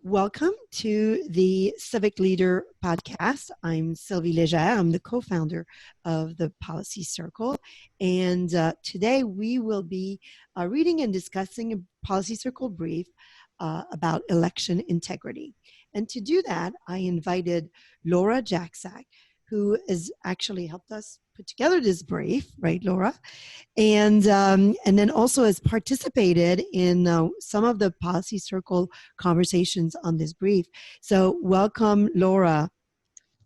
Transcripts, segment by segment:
Welcome to the Civic Leader podcast. I'm Sylvie Leger. I'm the co-founder of the Policy Circle. And today we will be reading and discussing a Policy Circle brief about election integrity. And to do that, I invited Laura Jacksack, who has actually helped us put together this brief, right, Laura? And then also has participated in some of the Policy Circle conversations on this brief. So welcome, Laura.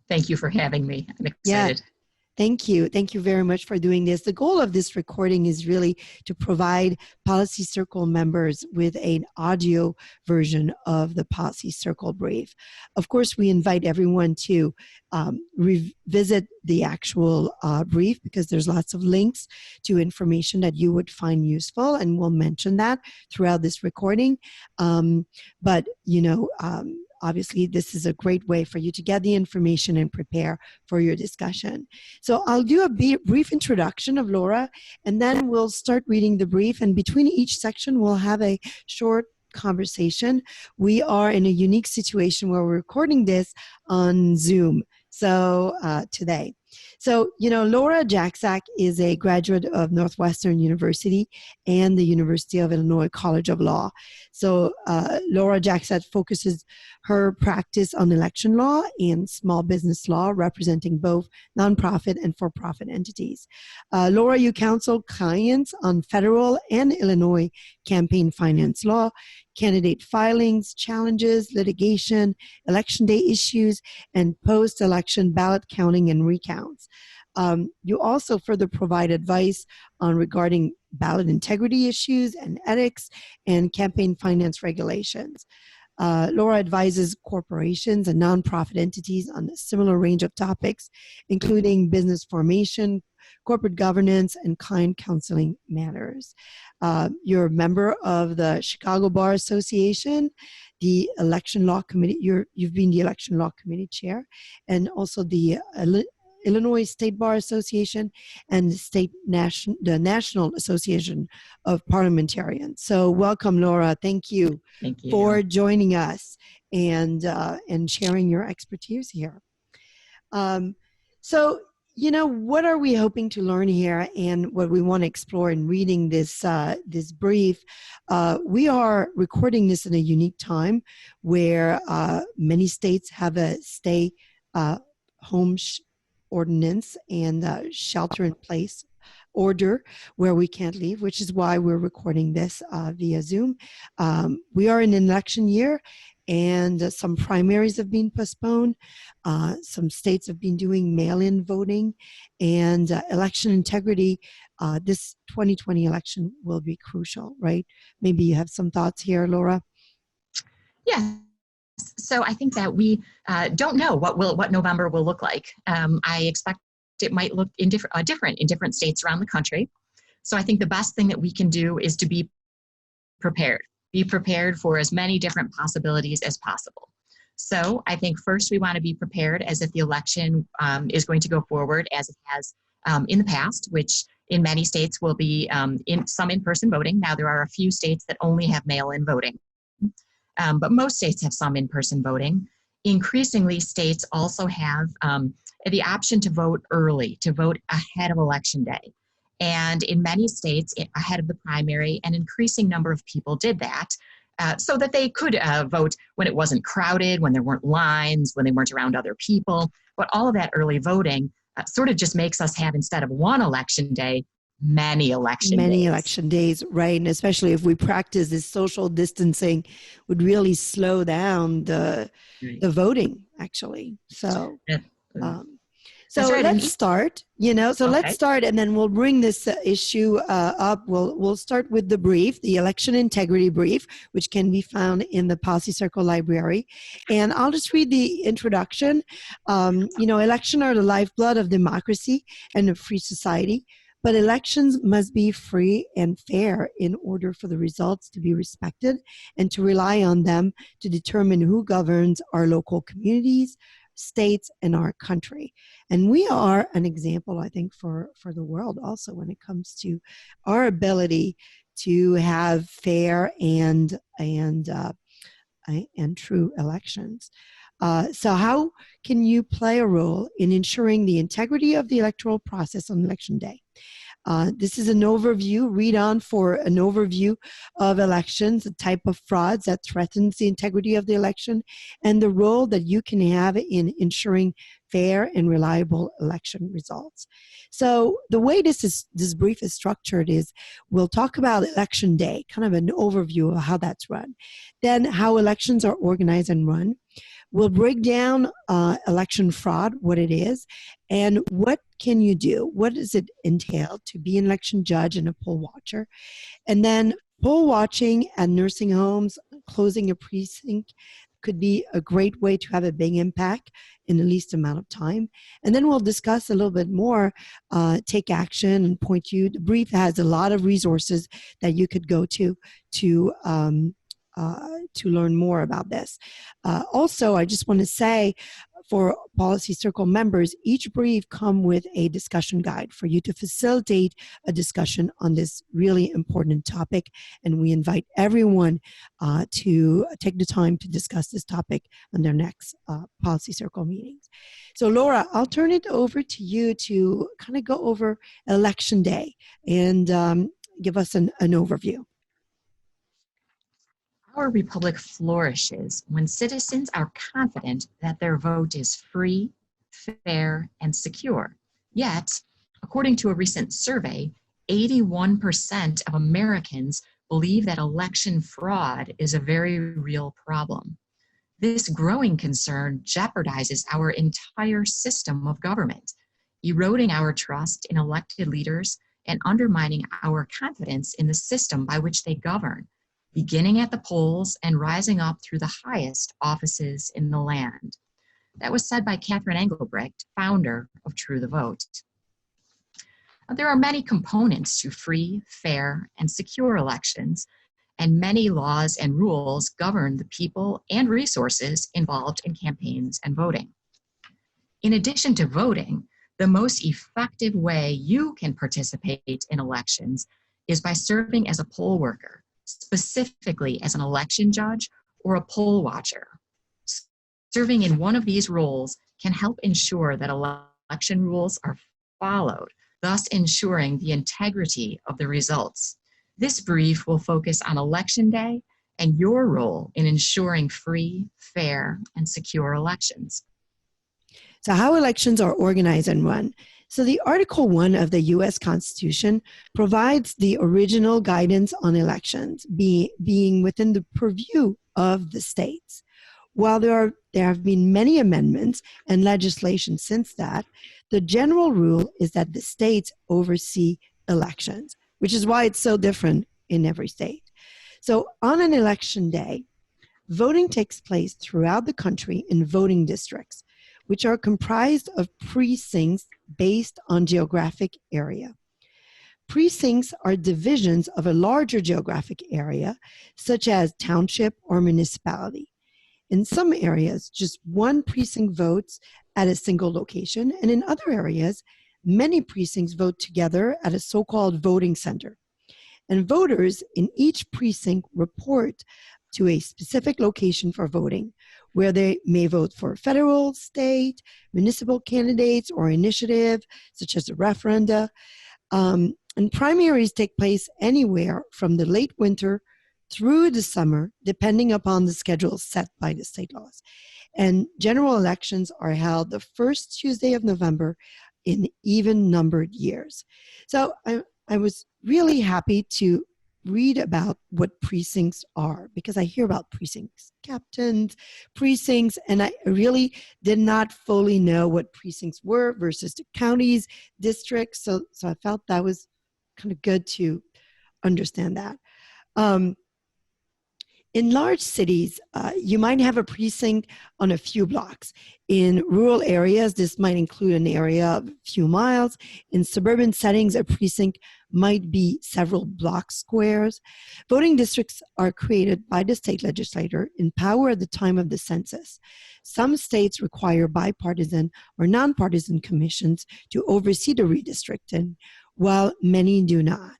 Thank you for having me. I'm excited. Yeah. Thank you. Thank you very much for doing this. The goal of this recording is really to provide Policy Circle members with an audio version of the Policy Circle brief. Of course, we invite everyone to revisit the actual brief because there's lots of links to information that you would find useful, and we'll mention that throughout this recording. Obviously, this is a great way for you to get the information and prepare for your discussion. So I'll do a brief introduction of Laura, and then we'll start reading the brief. And between each section, we'll have a short conversation. We are in a unique situation where we're recording this on Zoom today. So, Laura Jacksack is a graduate of Northwestern University and the University of Illinois College of Law. So, Laura Jacksack focuses her practice on election law and small business law, representing both nonprofit and for-profit entities. Laura, you counsel clients on federal and Illinois campaign finance law, candidate filings, challenges, litigation, election day issues, and post-election ballot counting and recounts. You also further provide advice regarding ballot integrity issues and ethics and campaign finance regulations. Laura advises corporations and nonprofit entities on a similar range of topics, including business formation, corporate governance, and client counseling matters. You're a member of the Chicago Bar Association, the Election Law Committee. You've been the Election Law Committee chair, and also the Illinois State Bar Association and the National Association of Parliamentarians. So welcome, Laura. Thank you for joining us and sharing your expertise here. What are we hoping to learn here, and what we want to explore in reading this brief? We are recording this in a unique time where many states have a stay home ordinance and shelter-in-place order where we can't leave, which is why we're recording this via Zoom. We are in an election year, and some primaries have been postponed. Some states have been doing mail-in voting, and election integrity, this 2020 election will be crucial, right? Maybe you have some thoughts here, Laura? Yeah. So I think that we don't know what November will look like. I expect it might look different in different states around the country. So I think the best thing that we can do is to be prepared. Be prepared for as many different possibilities as possible. So I think first we want to be prepared as if the election is going to go forward as it has in the past, which in many states will be some in-person voting. Now there are a few states that only have mail-in voting. But most states have some in-person voting. Increasingly, states also have the option to vote early, to vote ahead of Election Day. And in many states, ahead of the primary, an increasing number of people did that so that they could vote when it wasn't crowded, when there weren't lines, when they weren't around other people. But all of that early voting sort of just makes us have, instead of one Election Day, many election days, right? And especially if we practice this social distancing, would really slow down the voting, actually. So, let's start. Let's start, and then we'll bring this issue up. We'll start with the brief, the election integrity brief, which can be found in the Policy Circle library. And I'll just read the introduction. Elections are the lifeblood of democracy and a free society. But elections must be free and fair in order for the results to be respected and to rely on them to determine who governs our local communities, states, and our country. And we are an example, I think, for the world also when it comes to our ability to have fair and and true elections. So how can you play a role in ensuring the integrity of the electoral process on election day? This is an overview. Read on for an overview of elections, the type of frauds that threatens the integrity of the election, and the role that you can have in ensuring fair and reliable election results. So the way this brief is structured is we'll talk about election day, kind of an overview of how that's run, then how elections are organized and run. We'll break down election fraud, what it is, and what can you do? What does it entail to be an election judge and a poll watcher? And then poll watching at nursing homes, closing a precinct could be a great way to have a big impact in the least amount of time. And then we'll discuss a little bit more, take action and point you. The brief has a lot of resources that you could go to learn more about this. Also, I just want to say for Policy Circle members, each brief come with a discussion guide for you to facilitate a discussion on this really important topic. And we invite everyone to take the time to discuss this topic on their next Policy Circle meetings. So Laura, I'll turn it over to you to kind of go over Election Day and give us an overview. Our republic flourishes when citizens are confident that their vote is free, fair, and secure. Yet, according to a recent survey, 81% of Americans believe that election fraud is a very real problem. This growing concern jeopardizes our entire system of government, eroding our trust in elected leaders and undermining our confidence in the system by which they govern, beginning at the polls and rising up through the highest offices in the land. That was said by Catherine Engelbrecht, founder of True the Vote. Now, there are many components to free, fair, and secure elections, and many laws and rules govern the people and resources involved in campaigns and voting. In addition to voting, the most effective way you can participate in elections is by serving as a poll worker, specifically as an election judge or a poll watcher. Serving in one of these roles can help ensure that election rules are followed, thus ensuring the integrity of the results. This brief will focus on Election Day and your role in ensuring free, fair, and secure elections. So how elections are organized and run. So the Article 1 of the U.S. Constitution provides the original guidance on elections, being within the purview of the states. While there have been many amendments and legislation since that, the general rule is that the states oversee elections, which is why it's so different in every state. So on an election day, voting takes place throughout the country in voting districts, which are comprised of precincts based on geographic area. Precincts are divisions of a larger geographic area, such as township or municipality. In some areas, just one precinct votes at a single location, and in other areas, many precincts vote together at a so-called voting center. And voters in each precinct report to a specific location for voting, where they may vote for federal, state, municipal candidates or initiative, such as a referenda. And primaries take place anywhere from the late winter through the summer, depending upon the schedule set by the state laws. And general elections are held the first Tuesday of November in even-numbered years. So I was really happy to read about what precincts are, because I hear about precincts, captains, precincts, and I really did not fully know what precincts were versus the counties, districts. So I felt that was kind of good to understand that. In large cities, you might have a precinct on a few blocks. In rural areas, this might include an area of a few miles. In suburban settings, a precinct might be several block squares. Voting districts are created by the state legislature in power at the time of the census. Some states require bipartisan or nonpartisan commissions to oversee the redistricting, while many do not.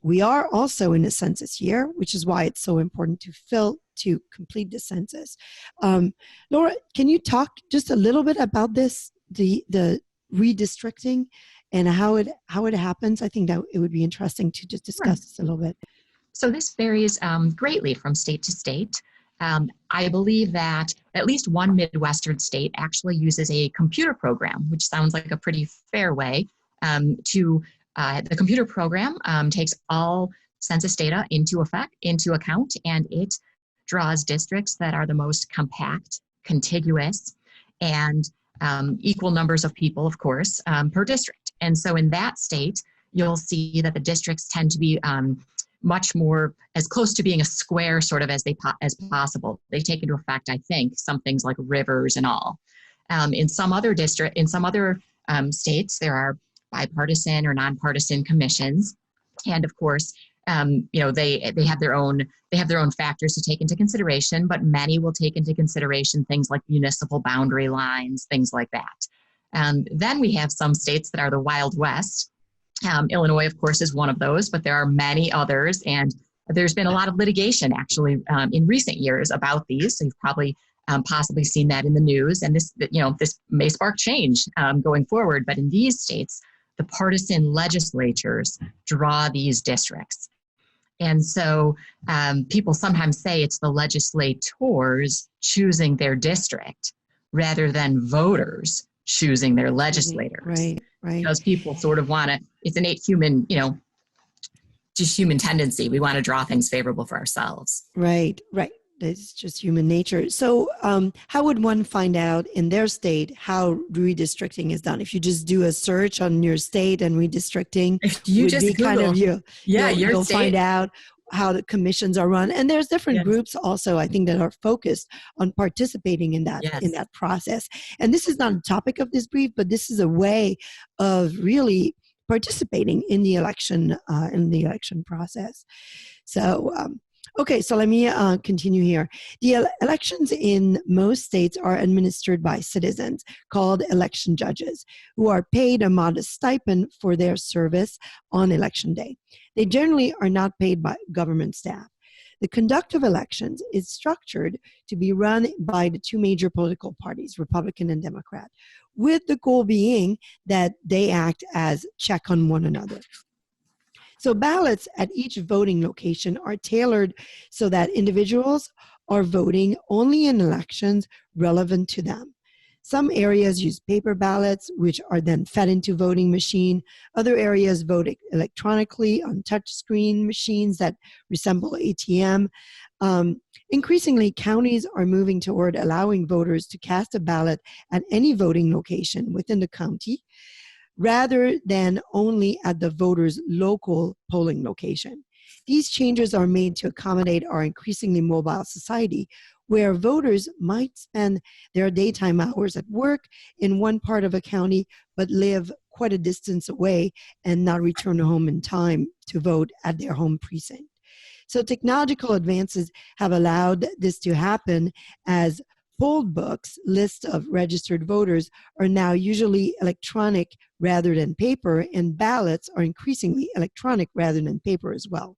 We are also in a census year, which is why it's so important to fill to complete the census. Laura, can you talk just a little bit about this, the redistricting and how it happens? I think that it would be interesting to just discuss this a little bit. So this varies greatly from state to state. I believe that at least one Midwestern state actually uses a computer program, which sounds like a pretty fair way the computer program takes all census data into account, and it draws districts that are the most compact, contiguous, and equal numbers of people, of course, per district. And so in that state, you'll see that the districts tend to be much more as close to being a square sort of as possible. They take into effect, I think, some things like rivers and all. In some other states, there are bipartisan or nonpartisan commissions, and of course, they have their own factors to take into consideration. But many will take into consideration things like municipal boundary lines, things like that. Then we have some states that are the Wild West. Illinois, of course, is one of those, but there are many others, and there's been a lot of litigation actually in recent years about these. So you've probably possibly seen that in the news, and this may spark change going forward. But in these states, the partisan legislatures draw these districts, and so people sometimes say it's the legislators choosing their district rather than voters choosing their legislators. Right. Because people sort of want to, it's innate human, just human tendency. We want to draw things favorable for ourselves. Right. It's just human nature. So how would one find out in their state how redistricting is done? If you just do a search on your state and redistricting, you just be Google, kind of you'll state. find out how the commissions are run. And there's different groups also, I think, that are focused on participating in that process. And this is not a topic of this brief, but this is a way of really participating in the election process. So, okay, so let me continue here. The elections in most states are administered by citizens called election judges, who are paid a modest stipend for their service on election day. They generally are not paid by government staff. The conduct of elections is structured to be run by the two major political parties, Republican and Democrat, with the goal being that they act as check on one another. So ballots at each voting location are tailored so that individuals are voting only in elections relevant to them. Some areas use paper ballots, which are then fed into voting machine. Other areas vote electronically on touchscreen machines that resemble ATM. Increasingly, counties are moving toward allowing voters to cast a ballot at any voting location within the county, rather than only at the voter's local polling location. These changes are made to accommodate our increasingly mobile society, where voters might spend their daytime hours at work in one part of a county, but live quite a distance away and not return home in time to vote at their home precinct. So technological advances have allowed this to happen, as poll books, lists of registered voters, are now usually electronic rather than paper, and ballots are increasingly electronic rather than paper as well.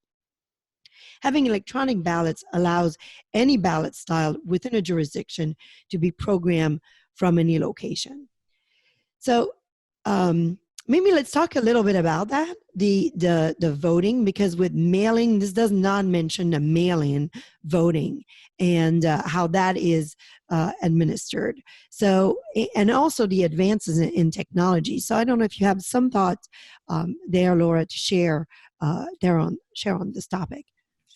Having electronic ballots allows any ballot style within a jurisdiction to be programmed from any location. So maybe let's talk a little bit about that, the voting, because with mailing, this does not mention the mail-in voting and how that is administered. So, and also the advances in technology. So I don't know if you have some thoughts there, Laura, to share on this topic.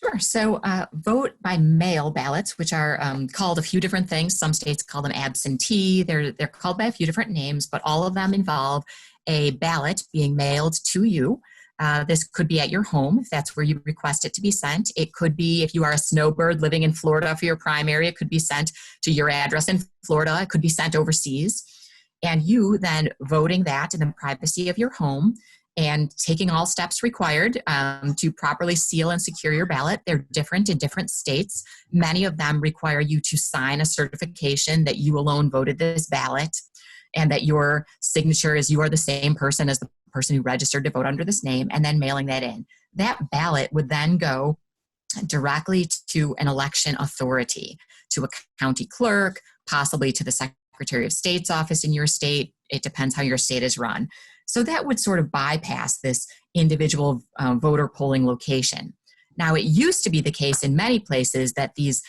Sure. So vote by mail ballots, which are called a few different things. Some states call them absentee. They're called by a few different names, but all of them involve a ballot being mailed to you. This could be at your home if that's where you request it to be sent. It could be, if you are a snowbird living in Florida for your primary, it could be sent to your address in Florida. It could be sent overseas. And you then voting that in the privacy of your home and taking all steps required to properly seal and secure your ballot. They're different in different states. Many of them require you to sign a certification that you alone voted this ballot, and that your signature is you are the same person as the person who registered to vote under this name, and then mailing that in. That ballot would then go directly to an election authority, to a county clerk, possibly to the Secretary of State's office in your state. It depends how your state is run. So that would sort of bypass this individual voter polling location. Now, it used to be the case in many places that these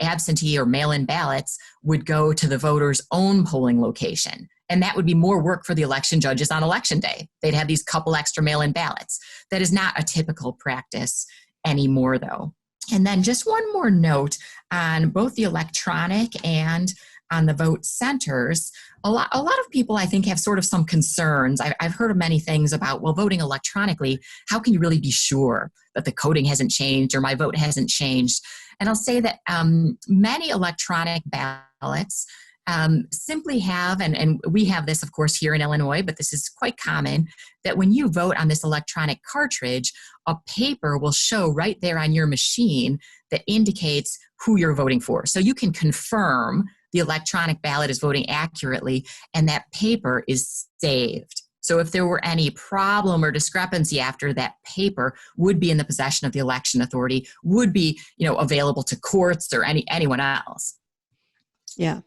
absentee or mail-in ballots would go to the voter's own polling location. And that would be more work for the election judges on election day. They'd have these couple extra mail-in ballots. That is not a typical practice anymore, though. And then just one more note on both the electronic and on the vote centers. A lot of people, I think, have sort of some concerns. I've heard of many things about, well, voting electronically, how can you really be sure that the coding hasn't changed or my vote hasn't changed? And I'll say that many electronic ballots simply have, and we have this, of course, here in Illinois, but this is quite common, that when you vote on this electronic cartridge, a paper will show right there on your machine that indicates who you're voting for. So you can confirm the electronic ballot is voting accurately, and that paper is saved. So if there were any problem or discrepancy after, that paper would be in the possession of the election authority, would be, available to courts or anyone else. Yeah.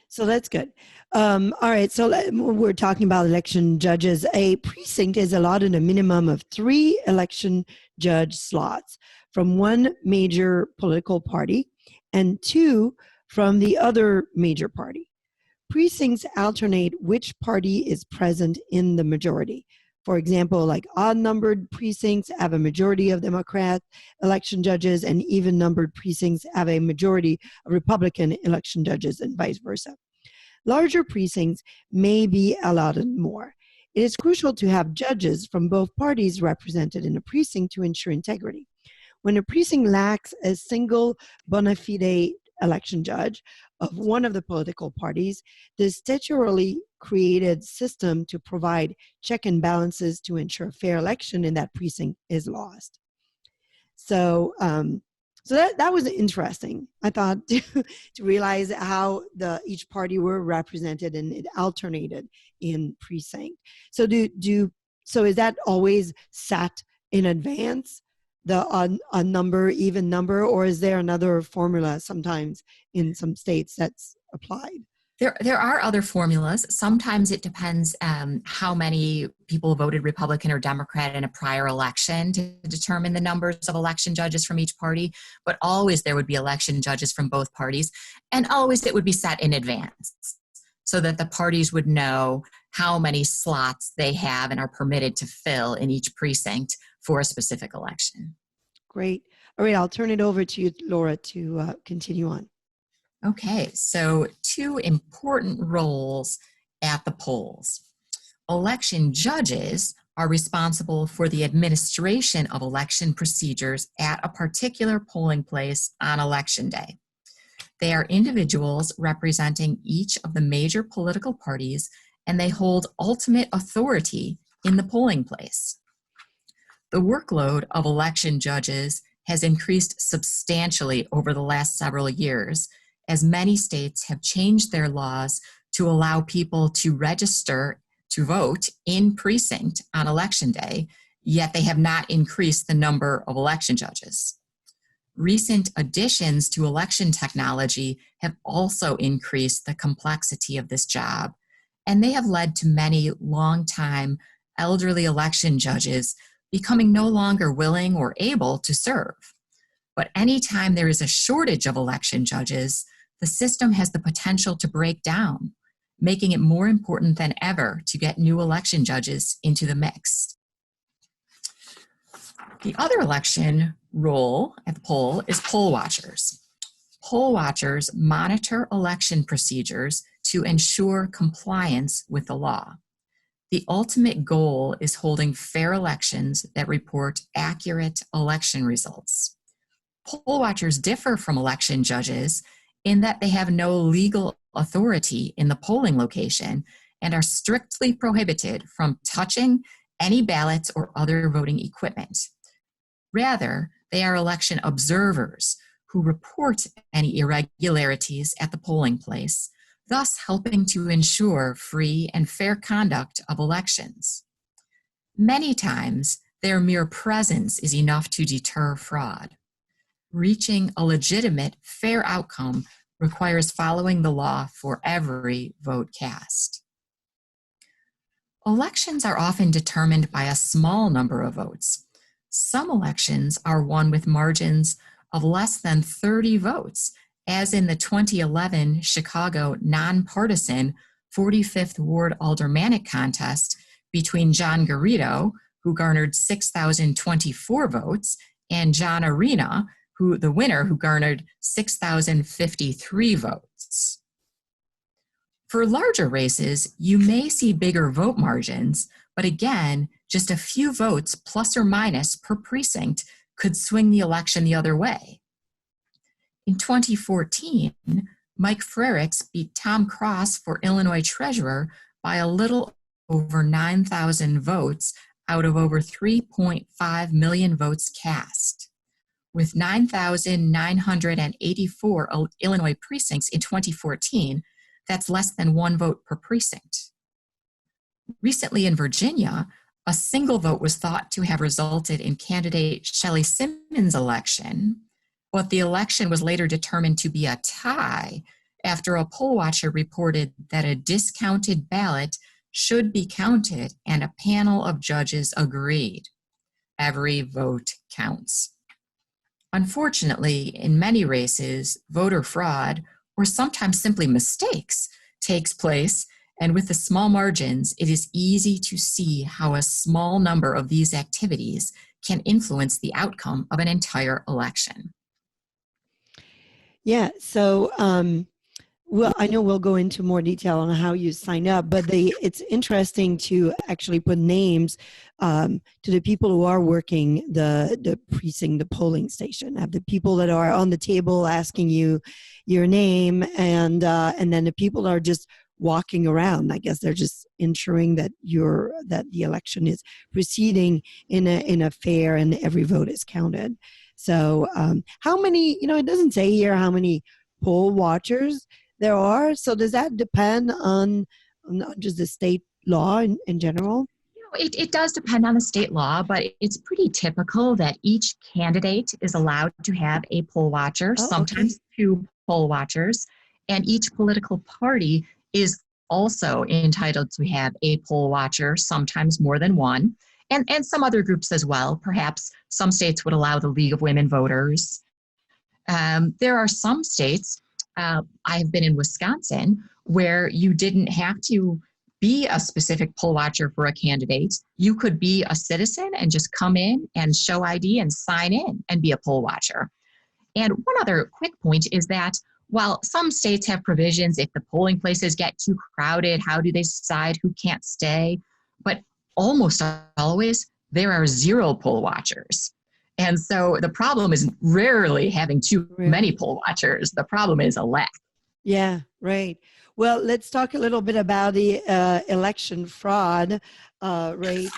So that's good. All right. So we're talking about election judges. A precinct is allotted a minimum of 3 election judge slots from one major political party and 2 from the other major party. Precincts alternate which party is present in the majority. For example, like odd-numbered precincts have a majority of Democrat election judges, and even-numbered precincts have a majority of Republican election judges, and vice versa. Larger precincts may be allotted more. It is crucial to have judges from both parties represented in a precinct to ensure integrity. When a precinct lacks a single bona fide election judge of one of the political parties, the statutorily created system to provide check and balances to ensure fair election in that precinct is lost. So that was interesting. I thought to realize how each party were represented and it alternated in precinct. So so is that always set in advance, the odd number, even number, or is there another formula sometimes in some states that's applied? There are other formulas. Sometimes it depends how many people voted Republican or Democrat in a prior election to determine the numbers of election judges from each party, but always there would be election judges from both parties, and always it would be set in advance so that the parties would know how many slots they have and are permitted to fill in each precinct for a specific election. Great. All right, I'll turn it over to you, Laura, to continue on. Okay, so 2 important roles at the polls. Election judges are responsible for the administration of election procedures at a particular polling place on election day. They are individuals representing each of the major political parties, and they hold ultimate authority in the polling place. The workload of election judges has increased substantially over the last several years, as many states have changed their laws to allow people to register to vote in precinct on election day, yet they have not increased the number of election judges. Recent additions to election technology have also increased the complexity of this job, and they have led to many longtime elderly election judges becoming no longer willing or able to serve. But anytime there is a shortage of election judges, the system has the potential to break down, making it more important than ever to get new election judges into the mix. The other election role at the poll is poll watchers. Poll watchers monitor election procedures to ensure compliance with the law. The ultimate goal is holding fair elections that report accurate election results. Poll watchers differ from election judges in that they have no legal authority in the polling location and are strictly prohibited from touching any ballots or other voting equipment. Rather, they are election observers who report any irregularities at the polling place, thus helping to ensure free and fair conduct of elections. Many times, their mere presence is enough to deter fraud. reaching a legitimate, fair outcome requires following the law for every vote cast. Elections are often determined by a small number of votes. Some elections are won with margins of less than 30 votes, as in the 2011 Chicago nonpartisan 45th Ward aldermanic contest between John Garrido, who garnered 6,024 votes, and John Arena, the winner, who garnered 6,053 votes. For larger races, you may see bigger vote margins, but again, just a few votes plus or minus per precinct could swing the election the other way. In 2014, Mike Frericks beat Tom Cross for Illinois treasurer by a little over 9,000 votes out of over 3.5 million votes cast. With 9,984 Illinois precincts in 2014, that's less than one vote per precinct. Recently in Virginia, a single vote was thought to have resulted in candidate Shelley Simmons' election, but the election was later determined to be a tie after a poll watcher reported that a discounted ballot should be counted, and a panel of judges agreed. Every vote counts. Unfortunately, in many races, voter fraud, or sometimes simply mistakes, takes place, and with the small margins, it is easy to see how a small number of these activities can influence the outcome of an entire election. Yeah, so well, I know we'll go into more detail on how you sign up, but it's interesting to actually put names to the people who are working the precinct, the polling station. Have the people that are on the table asking you your name, and then the people that are just walking around. I guess they're just ensuring that the election is proceeding in a fair and every vote is counted. So how many? It doesn't say here how many poll watchers there are. So does that depend on just the state law in general? It does depend on the state law, but it's pretty typical that each candidate is allowed to have a poll watcher, sometimes two poll watchers, and each political party is also entitled to have a poll watcher, sometimes more than one, and some other groups as well. Perhaps some states would allow the League of Women Voters. There are some states, I've been in Wisconsin, where you didn't have to be a specific poll watcher for a candidate. You could be a citizen and just come in and show ID and sign in and be a poll watcher. And one other quick point is that while some states have provisions, if the polling places get too crowded, how do they decide who can't stay? But almost always, there are zero poll watchers. And so the problem is rarely having too many poll watchers. The problem is a lack. Yeah, right. Well, let's talk a little bit about the election fraud, right?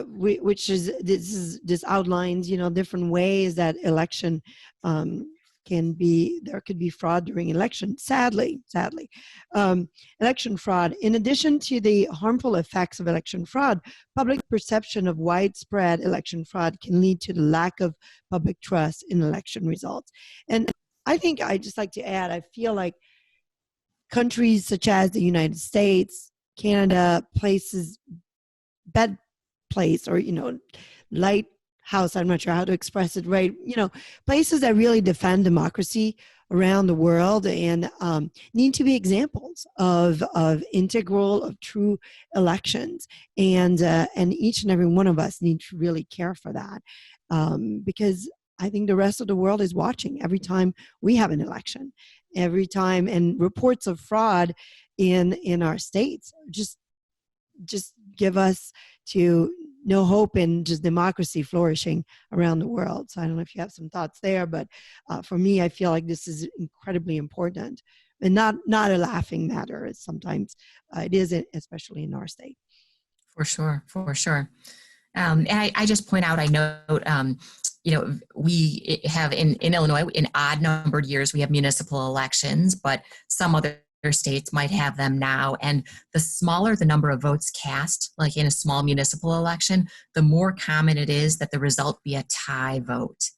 Which is this outlines, different ways that election there could be fraud during election. Sadly, election fraud. In addition to the harmful effects of election fraud, public perception of widespread election fraud can lead to the lack of public trust in election results. And I think I just like to add, I feel like countries such as the United States, Canada, bed place, or, lighthouse, I'm not sure how to express it right, places that really defend democracy around the world and need to be examples of integral, of true elections. And each and every one of us need to really care for that because I think the rest of the world is watching every time we have an election, every time, and reports of fraud in our states just give us to no hope in just democracy flourishing around the world. So I don't know if you have some thoughts there, but for me, I feel like this is incredibly important and not a laughing matter. Sometimes it is, especially in our state. For sure. And I just point out, I note, we have in Illinois, in odd numbered years, we have municipal elections, but some other states might have them now. And the smaller the number of votes cast, like in a small municipal election, the more common it is that the result be a tie vote.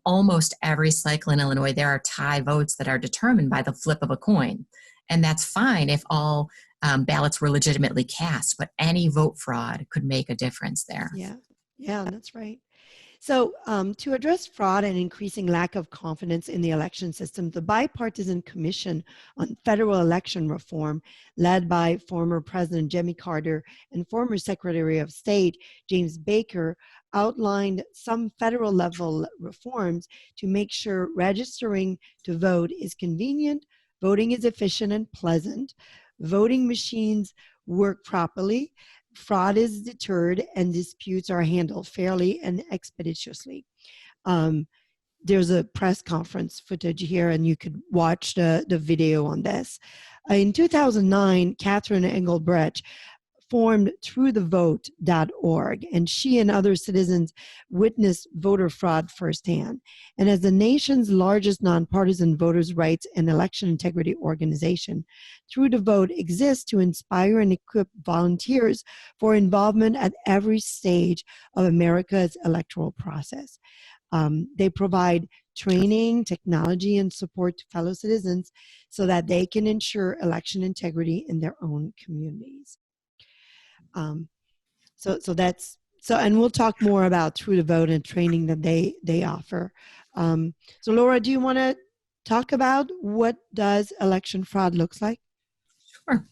almost every cycle in Illinois, there are tie votes that are determined by the flip of a coin. And that's fine if all ballots were legitimately cast, but any vote fraud could make a difference there. Yeah, that's right. So to address fraud and increasing lack of confidence in the election system, the Bipartisan Commission on Federal Election Reform, led by former President Jimmy Carter and former Secretary of State James Baker, outlined some federal level reforms to make sure registering to vote is convenient, voting is efficient and pleasant, voting machines work properly, fraud is deterred, and disputes are handled fairly and expeditiously. There's a press conference footage here, and you could watch the video on this. In 2009, Catherine Engelbrecht formed throughthevote.org, and she and other citizens witnessed voter fraud firsthand. And as the nation's largest nonpartisan voters' rights and election integrity organization, Through the Vote exists to inspire and equip volunteers for involvement at every stage of America's electoral process. They provide training, technology, and support to fellow citizens so that they can ensure election integrity in their own communities. And we'll talk more about Through the Vote and training that they offer. So Laura, do you want to talk about what does election fraud looks like? Sure.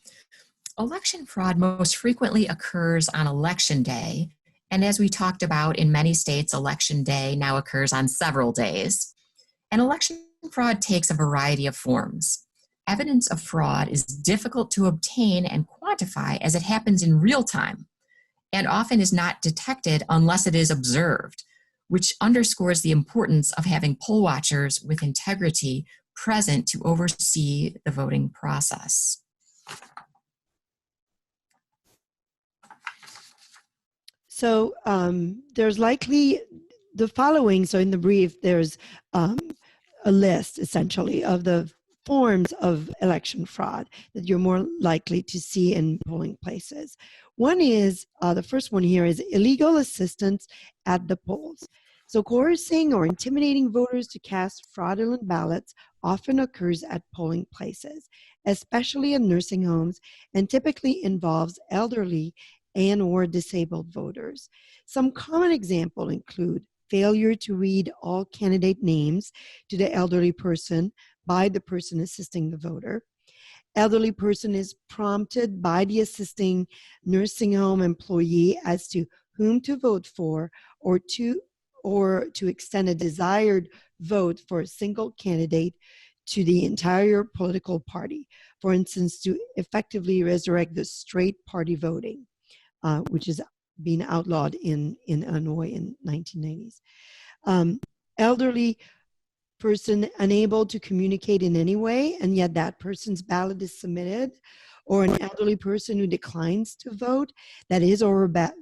Election fraud most frequently occurs on election day. And as we talked about, in many states, election day now occurs on several days. And election fraud takes a variety of forms. Evidence of fraud is difficult to obtain and quantify as it happens in real time, and often is not detected unless it is observed, which underscores the importance of having poll watchers with integrity present to oversee the voting process. So there's likely the following. So in the brief, there's a list essentially of the forms of election fraud that you're more likely to see in polling places. One is, the first one here is illegal assistance at the polls. So coercing or intimidating voters to cast fraudulent ballots often occurs at polling places, especially in nursing homes, and typically involves elderly and or disabled voters. Some common examples include failure to read all candidate names to the elderly person by the person assisting the voter. Elderly person is prompted by the assisting nursing home employee as to whom to vote for, or to extend a desired vote for a single candidate to the entire political party. For instance, to effectively resurrect the straight party voting, which is being outlawed in Illinois in 1990s. Elderly person unable to communicate in any way, and yet that person's ballot is submitted, or an elderly person who declines to vote, that his or her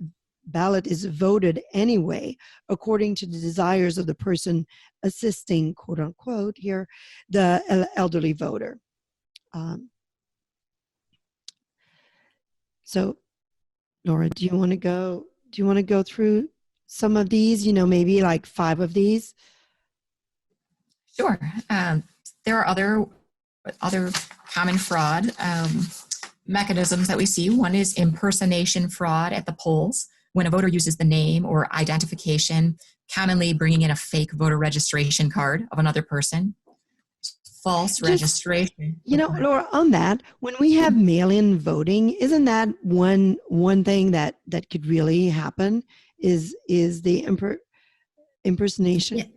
ballot is voted anyway, according to the desires of the person assisting, quote unquote, here, the elderly voter. So, Laura, do you want to go through some of these? Maybe like 5 of these. Sure. There are other common fraud mechanisms that we see. One is impersonation fraud at the polls, when a voter uses the name or identification, commonly bringing in a fake voter registration card of another person. False registration. Laura, on that, when we have mail-in voting, isn't that one thing that could really happen? Is the impersonation?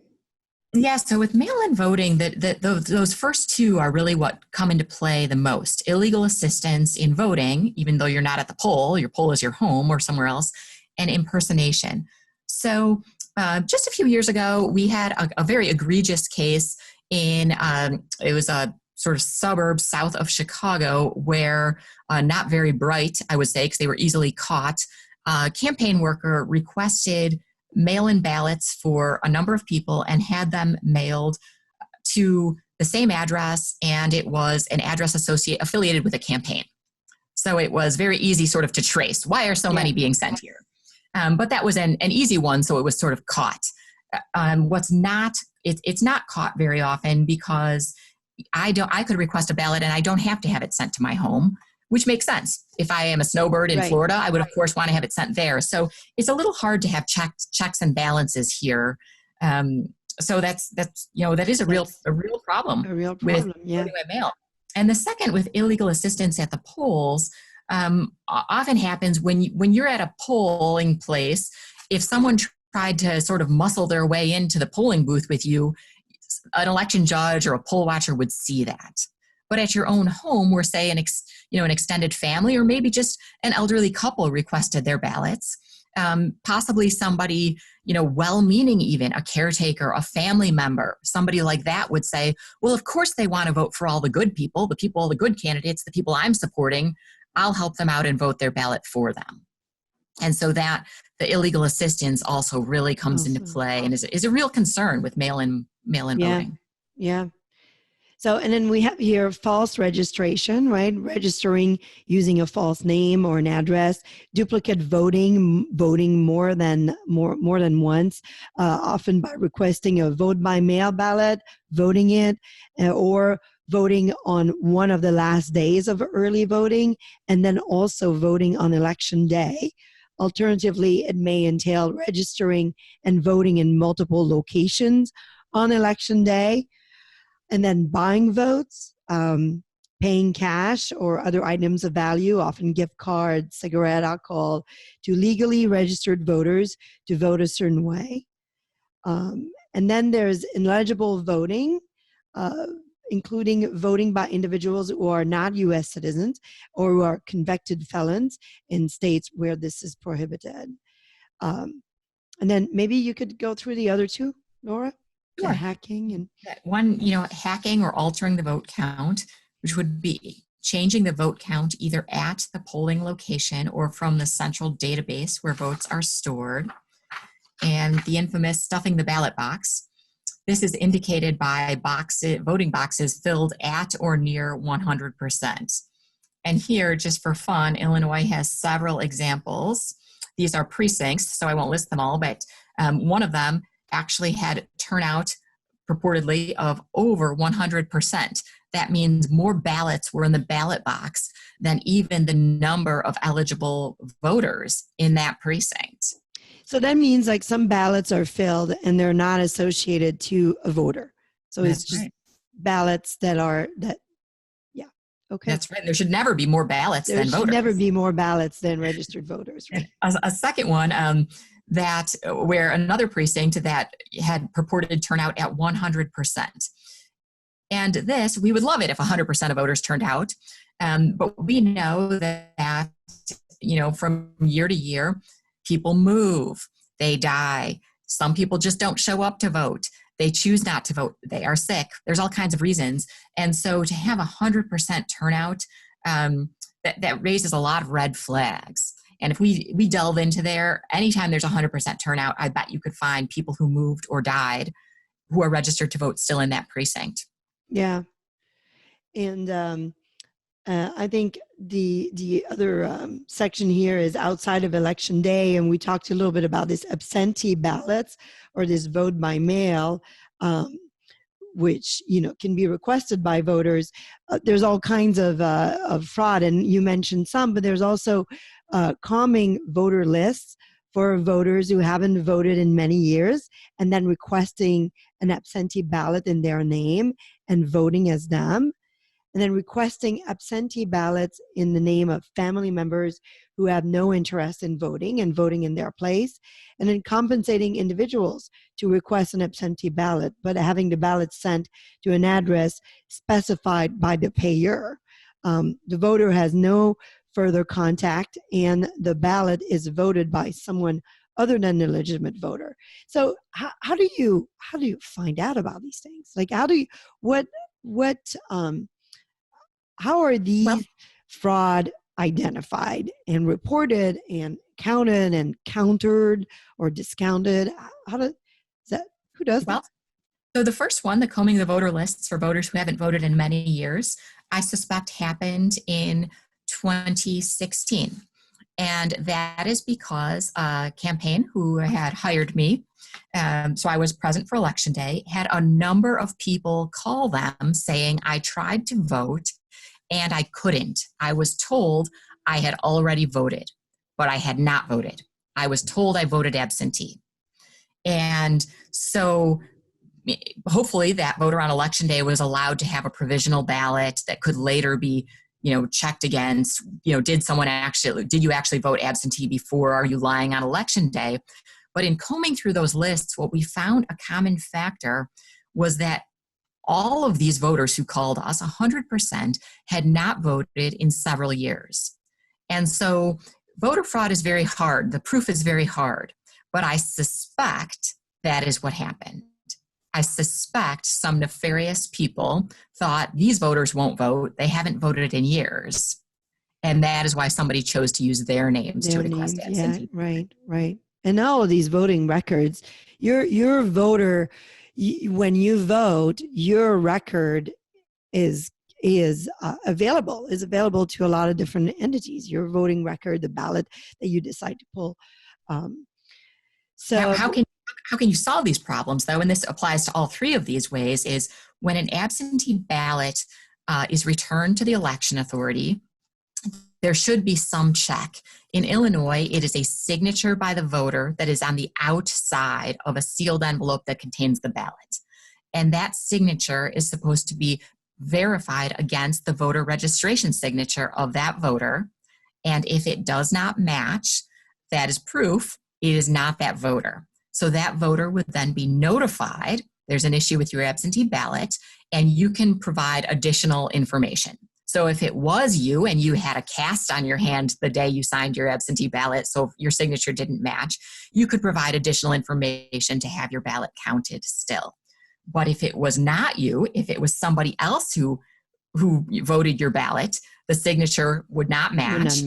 Yeah, so with mail-in voting, those first 2 are really what come into play the most. Illegal assistance in voting, even though you're not at the poll, your poll is your home or somewhere else, and impersonation. So just a few years ago, we had a very egregious case in, it was a sort of suburb south of Chicago where, not very bright, I would say, because they were easily caught, a campaign worker requested mail-in ballots for a number of people and had them mailed to the same address, and it was an address affiliated with a campaign. So it was very easy sort of to trace. Why are so many being sent here? But that was an easy one, so it was sort of caught. What's not, it's not caught very often because I could request a ballot and I don't have to have it sent to my home, which makes sense. If I am a snowbird in Florida, I would of course want to have it sent there. So it's a little hard to have checks and balances here. So that is a real problem. A real problem, with voting by mail. And the second, with illegal assistance at the polls, often happens when you're at a polling place. If someone tried to sort of muscle their way into the polling booth with you, an election judge or a poll watcher would see that. But at your own home, where say an extended family or maybe just an elderly couple requested their ballots, possibly somebody, well-meaning, even a caretaker, a family member, somebody like that would say, well, of course they want to vote for all the good people, the good candidates, the people I'm supporting. I'll help them out and vote their ballot for them. And so that the illegal assistance also really comes into play and is a real concern with mail-in voting. Yeah. So, and then we have here false registration, right? Registering using a false name or an address, duplicate voting more than once, often by requesting a vote by mail ballot, voting it, or voting on one of the last days of early voting, and then also voting on election day. Alternatively, it may entail registering and voting in multiple locations on election day, and then buying votes, paying cash or other items of value, often gift cards, cigarette, alcohol, to legally registered voters to vote a certain way. And then there's ineligible voting, including voting by individuals who are not U.S. citizens or who are convicted felons in states where this is prohibited. And then maybe you could go through the other two, Laura? Sure. Hacking and one, hacking or altering the vote count, which would be changing the vote count either at the polling location or from the central database where votes are stored. And the infamous stuffing the ballot box. This is indicated by voting boxes filled at or near 100%. And here, just for fun, Illinois has several examples. These are precincts, so I won't list them all, but one of them actually had turnout purportedly of over 100%. That means more ballots were in the ballot box than even the number of eligible voters in that precinct. So that means like some ballots are filled and they're not associated to a voter. So That's it's just right. Ballots okay. That's right. There should never be more ballots than voters. There should never be more ballots than registered voters. Right? A second one, where another precinct that had purported turnout at 100%. And this, we would love it if 100% of voters turned out. But we know that, from year to year, people move, they die. Some people just don't show up to vote. They choose not to vote. They are sick. There's all kinds of reasons. And so to have 100% turnout, that raises a lot of red flags. And if we delve into there, anytime there's 100% turnout, I bet you could find people who moved or died who are registered to vote still in that precinct. Yeah. And I think the other section here is outside of election day, and we talked a little bit about this absentee ballots or this vote by mail, which can be requested by voters. There's all kinds of fraud, and you mentioned some, but there's also calming voter lists for voters who haven't voted in many years, and then requesting an absentee ballot in their name and voting as them. And then requesting absentee ballots in the name of family members who have no interest in voting and voting in their place. And then compensating individuals to request an absentee ballot, but having the ballot sent to an address specified by the payer. The voter has no further contact, and the ballot is voted by someone other than the legitimate voter. So how do you find out about these things? Like, how are these fraud identified and reported and counted and countered or discounted? Who does that? So the first one, the combing the voter lists for voters who haven't voted in many years, I suspect happened in 2016. And that is because a campaign who had hired me, so I was present for Election Day, had a number of people call them saying, I tried to vote and I couldn't. I was told I had already voted, but I had not voted. I was told I voted absentee. And so hopefully that voter on Election Day was allowed to have a provisional ballot that could later be checked against, did you actually vote absentee before? Are you lying on Election Day? But in combing through those lists, what we found a common factor was that all of these voters who called us, 100%, had not voted in several years. And so voter fraud is very hard. The proof is very hard. But I suspect that is what happened. I suspect some nefarious people thought these voters won't vote. They haven't voted in years. And that is why somebody chose to use their names to request absentee. Yeah, right. And all of these voting records, your voter, when you vote, your record is available to a lot of different entities. Your voting record, the ballot that you decide to pull. So how can you solve these problems, though? And this applies to all three of these ways. Is when an absentee ballot is returned to the election authority, there should be some check. In Illinois, it is a signature by the voter that is on the outside of a sealed envelope that contains the ballot. And that signature is supposed to be verified against the voter registration signature of that voter. And if it does not match, that is proof it is not that voter. So that voter would then be notified there's an issue with your absentee ballot, and you can provide additional information. So if it was you and you had a cast on your hand the day you signed your absentee ballot, so your signature didn't match, you could provide additional information to have your ballot counted still. But if it was not you, if it was somebody else who voted your ballot, the signature would not match.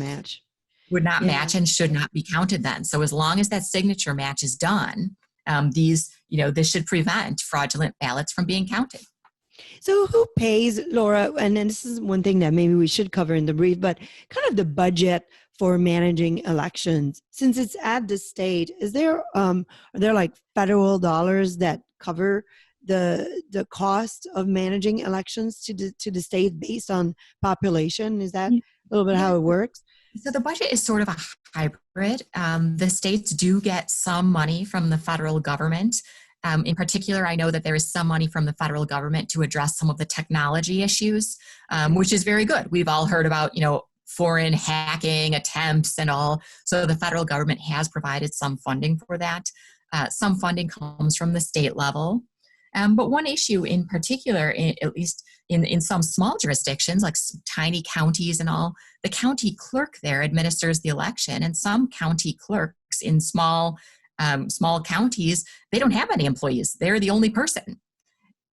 Would not match and should not be counted then. So as long as that signature match is done, this should prevent fraudulent ballots from being counted. So who pays, Laura, and this is one thing that maybe we should cover in the brief, but kind of the budget for managing elections, since it's at the state, are there like federal dollars that cover the cost of managing elections to the state based on population? Is that a little bit how it works? So the budget is sort of a hybrid. The states do get some money from the federal government. In particular, I know that there is some money from the federal government to address some of the technology issues, which is very good. We've all heard about, foreign hacking attempts and all. So the federal government has provided some funding for that. Some funding comes from the state level. But one issue in particular, at least in some small jurisdictions, like tiny counties and all, the county clerk there administers the election, and some county clerks in small counties, they don't have any employees. They're the only person.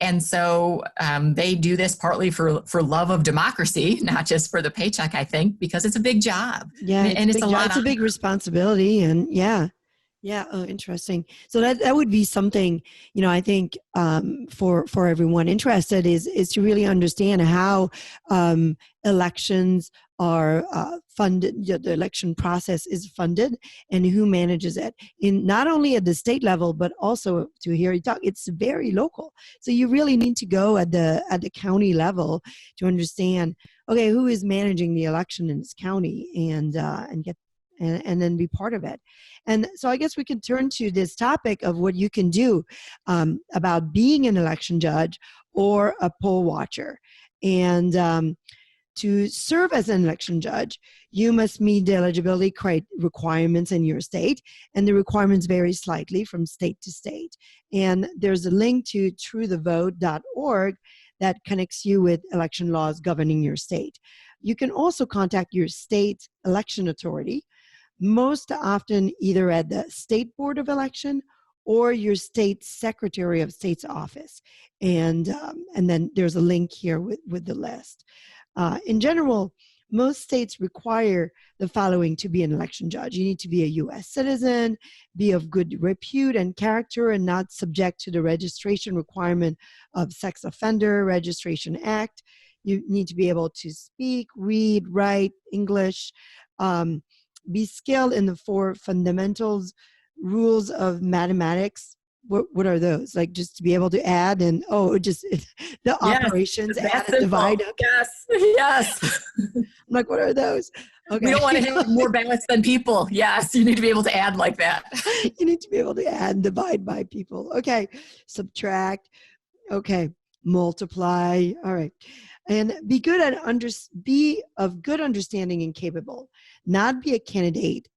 And so they do this partly for love of democracy, not just for the paycheck, I think, because it's a big job. Yeah, it's a big responsibility. And yeah. Oh, interesting. So that would be something, I think for everyone interested is to really understand how elections are funded, the election process is funded, and who manages it, in not only at the state level, but also, to hear you talk, it's very local. So you really need to go at the county level to understand, okay, who is managing the election in this county, and then be part of it. And so I guess we can turn to this topic of what you can do about being an election judge or a poll watcher. And to serve as an election judge, you must meet the eligibility requirements in your state, and the requirements vary slightly from state to state. And there's a link to truethevote.org that connects you with election laws governing your state. You can also contact your state election authority, most often either at the State Board of Election or your state Secretary of State's office. And then there's a link here with the list. In general, most states require the following to be an election judge. You need to be a U.S. citizen, be of good repute and character, and not subject to the registration requirement of Sex Offender Registration Act. You need to be able to speak, read, write English. be skilled in the 4 fundamentals rules of mathematics. What are those? Like just to be able to add and the Yes, operations, that's add and divide. simple. Yes, yes. I'm like, what are those? Okay. We don't want to have more balance than people. Yes, you need to be able to add like that. You need to be able to add and divide by people. Okay. Subtract. Okay. Multiply. All right. And be good at be of good understanding and capable. Not be a candidate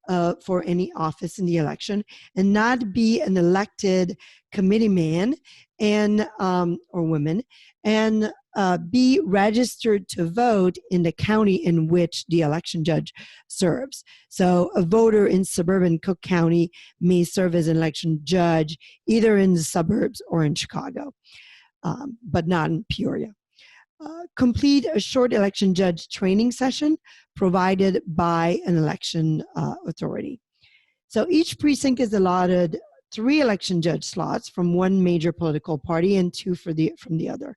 for any office in the election, and not be an elected committee man and or woman, and be registered to vote in the county in which the election judge serves. So a voter in suburban Cook County may serve as an election judge either in the suburbs or in Chicago, but not in Peoria. Complete a short election judge training session provided by an election authority. So each precinct is allotted 3 election judge slots from one major political party and 2 from the other.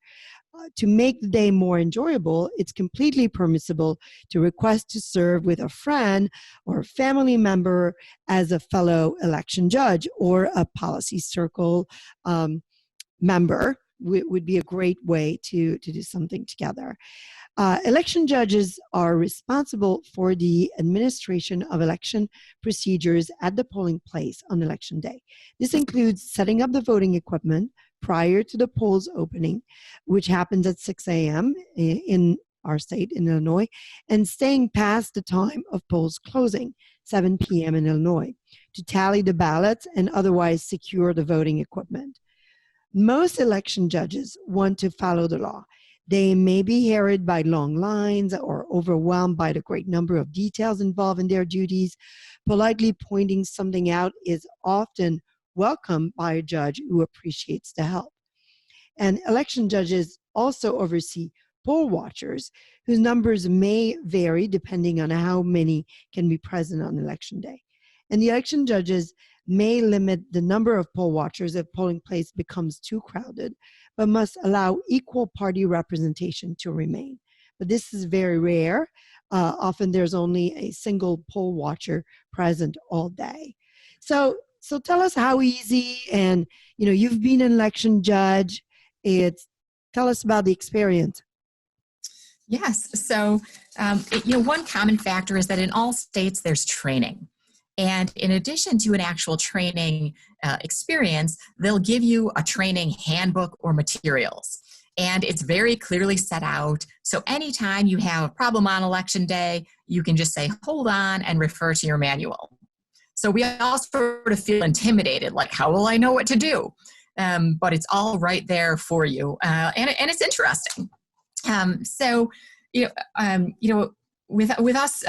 To make the day more enjoyable, it's completely permissible to request to serve with a friend or a family member as a fellow election judge, or a policy circle member would be a great way to do something together. Election judges are responsible for the administration of election procedures at the polling place on election day. This includes setting up the voting equipment prior to the polls opening, which happens at 6 a.m. in our state, in Illinois, and staying past the time of polls closing, 7 p.m. in Illinois, to tally the ballots and otherwise secure the voting equipment. Most election judges want to follow the law. They may be harried by long lines or overwhelmed by the great number of details involved in their duties. Politely pointing something out is often welcomed by a judge who appreciates the help. And election judges also oversee poll watchers, whose numbers may vary depending on how many can be present on election day. And the election judges may limit the number of poll watchers if polling place becomes too crowded, but must allow equal party representation to remain. But this is very rare. Often there's only a single poll watcher present all day. So tell us how easy, and you've been an election judge. Tell us about the experience. Yes. So, one common factor is that in all states there's training. And in addition to an actual training experience, they'll give you a training handbook or materials. And it's very clearly set out. So anytime you have a problem on election day, you can just say, hold on, and refer to your manual. So we all sort of feel intimidated, like, how will I know what to do? But it's all right there for you. And it's interesting. With us,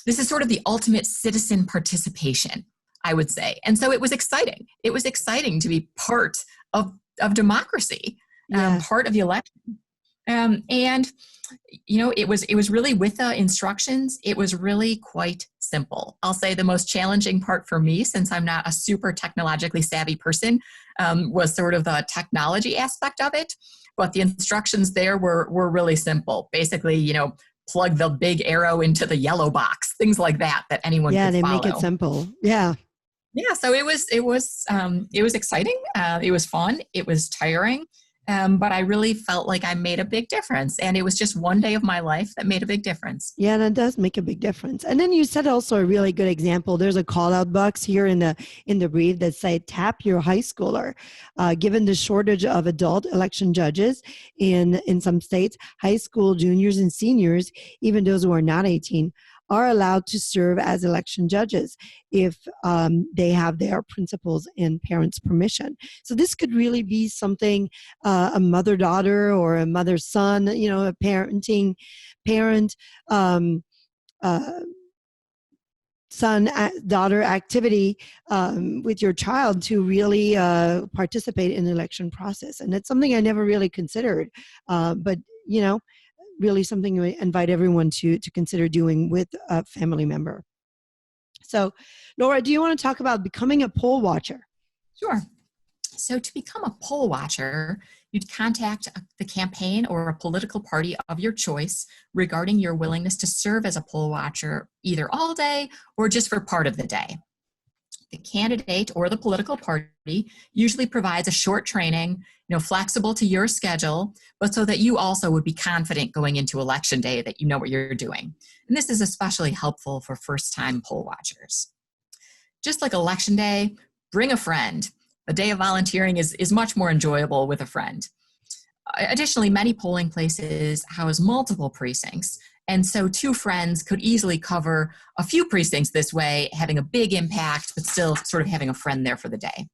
this is sort of the ultimate citizen participation, I would say. And so it was exciting. It was exciting to be part of democracy, part of the election. It was really, with the instructions, it was really quite simple. I'll say the most challenging part for me, since I'm not a super technologically savvy person, was sort of the technology aspect of it. But the instructions there were really simple. Basically, plug the big arrow into the yellow box, things like that anyone could follow. Yeah, they make it simple. Yeah. Yeah, so it was exciting. It was fun. It was tiring. But I really felt like I made a big difference. And it was just one day of my life that made a big difference. Yeah, and it does make a big difference. And then you said also a really good example. There's a call out box here in the brief that say, tap your high schooler. Given the shortage of adult election judges in some states, high school juniors and seniors, even those who are not 18, are allowed to serve as election judges if they have their principals and parents' permission. So this could really be something, a mother-daughter or a mother-son, a parent, son-daughter activity with your child to really participate in the election process. And that's something I never really considered, but really something we invite everyone to consider doing with a family member. So, Laura, do you want to talk about becoming a poll watcher? Sure. So to become a poll watcher, you'd contact the campaign or a political party of your choice regarding your willingness to serve as a poll watcher either all day or just for part of the day. The candidate or the political party usually provides a short training, flexible to your schedule, but so that you also would be confident going into election day that you know what you're doing. And this is especially helpful for first-time poll watchers. Just like election day, bring a friend. A day of volunteering is much more enjoyable with a friend. Additionally, many polling places house multiple precincts, and so two friends could easily cover a few precincts this way, having a big impact, but still sort of having a friend there for the day.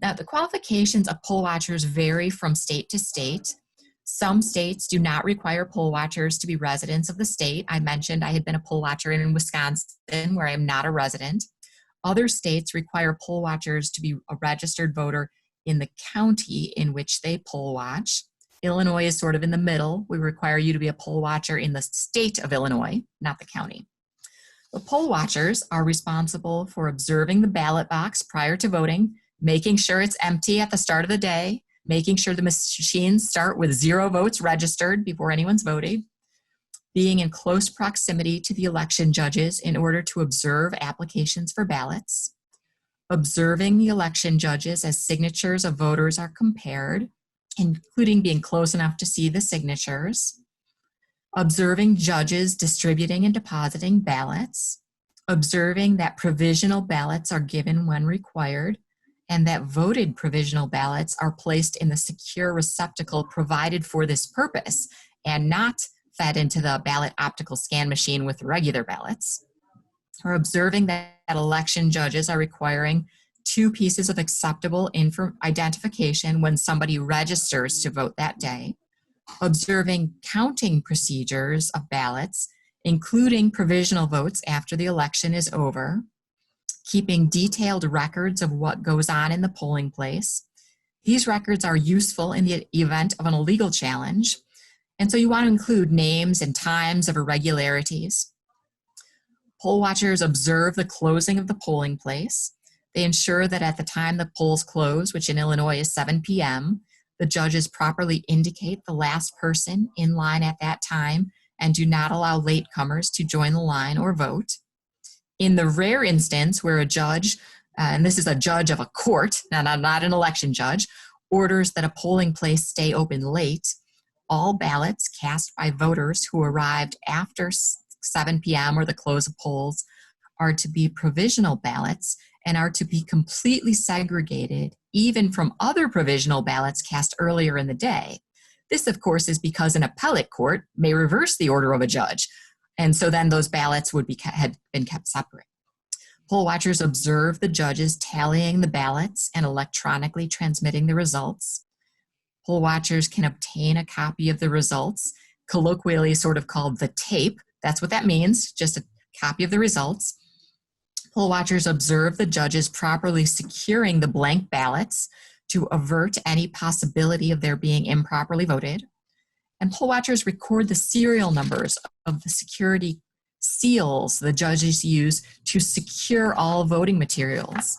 Now, the qualifications of poll watchers vary from state to state. Some states do not require poll watchers to be residents of the state. I mentioned I had been a poll watcher in Wisconsin, where I am not a resident. Other states require poll watchers to be a registered voter in the county in which they poll watch. Illinois is sort of in the middle. We require you to be a poll watcher in the state of Illinois, not the county. The poll watchers are responsible for observing the ballot box prior to voting, making sure it's empty at the start of the day, making sure the machines start with 0 votes registered before anyone's voting, being in close proximity to the election judges in order to observe applications for ballots, observing the election judges as signatures of voters are compared, including being close enough to see the signatures, observing judges distributing and depositing ballots, observing that provisional ballots are given when required, and that voted provisional ballots are placed in the secure receptacle provided for this purpose and not fed into the ballot optical scan machine with regular ballots, or observing that election judges are requiring 2 pieces of acceptable identification when somebody registers to vote that day, observing counting procedures of ballots, including provisional votes after the election is over, keeping detailed records of what goes on in the polling place. These records are useful in the event of an illegal challenge, and so you want to include names and times of irregularities. Poll watchers observe the closing of the polling place. They ensure that at the time the polls close, which in Illinois is 7 p.m., the judges properly indicate the last person in line at that time and do not allow latecomers to join the line or vote. In the rare instance where a judge, and this is a judge of a court, not an election judge, orders that a polling place stay open late, all ballots cast by voters who arrived after 7 p.m. or the close of polls are to be provisional ballots and are to be completely segregated even from other provisional ballots cast earlier in the day. This, of course, is because an appellate court may reverse the order of a judge, and so then those ballots had been kept separate. Poll watchers observe the judges tallying the ballots and electronically transmitting the results. Poll watchers can obtain a copy of the results, colloquially sort of called the tape. That's what that means, just a copy of the results. Poll watchers observe the judges properly securing the blank ballots to avert any possibility of their being improperly voted. And poll watchers record the serial numbers of the security seals the judges use to secure all voting materials.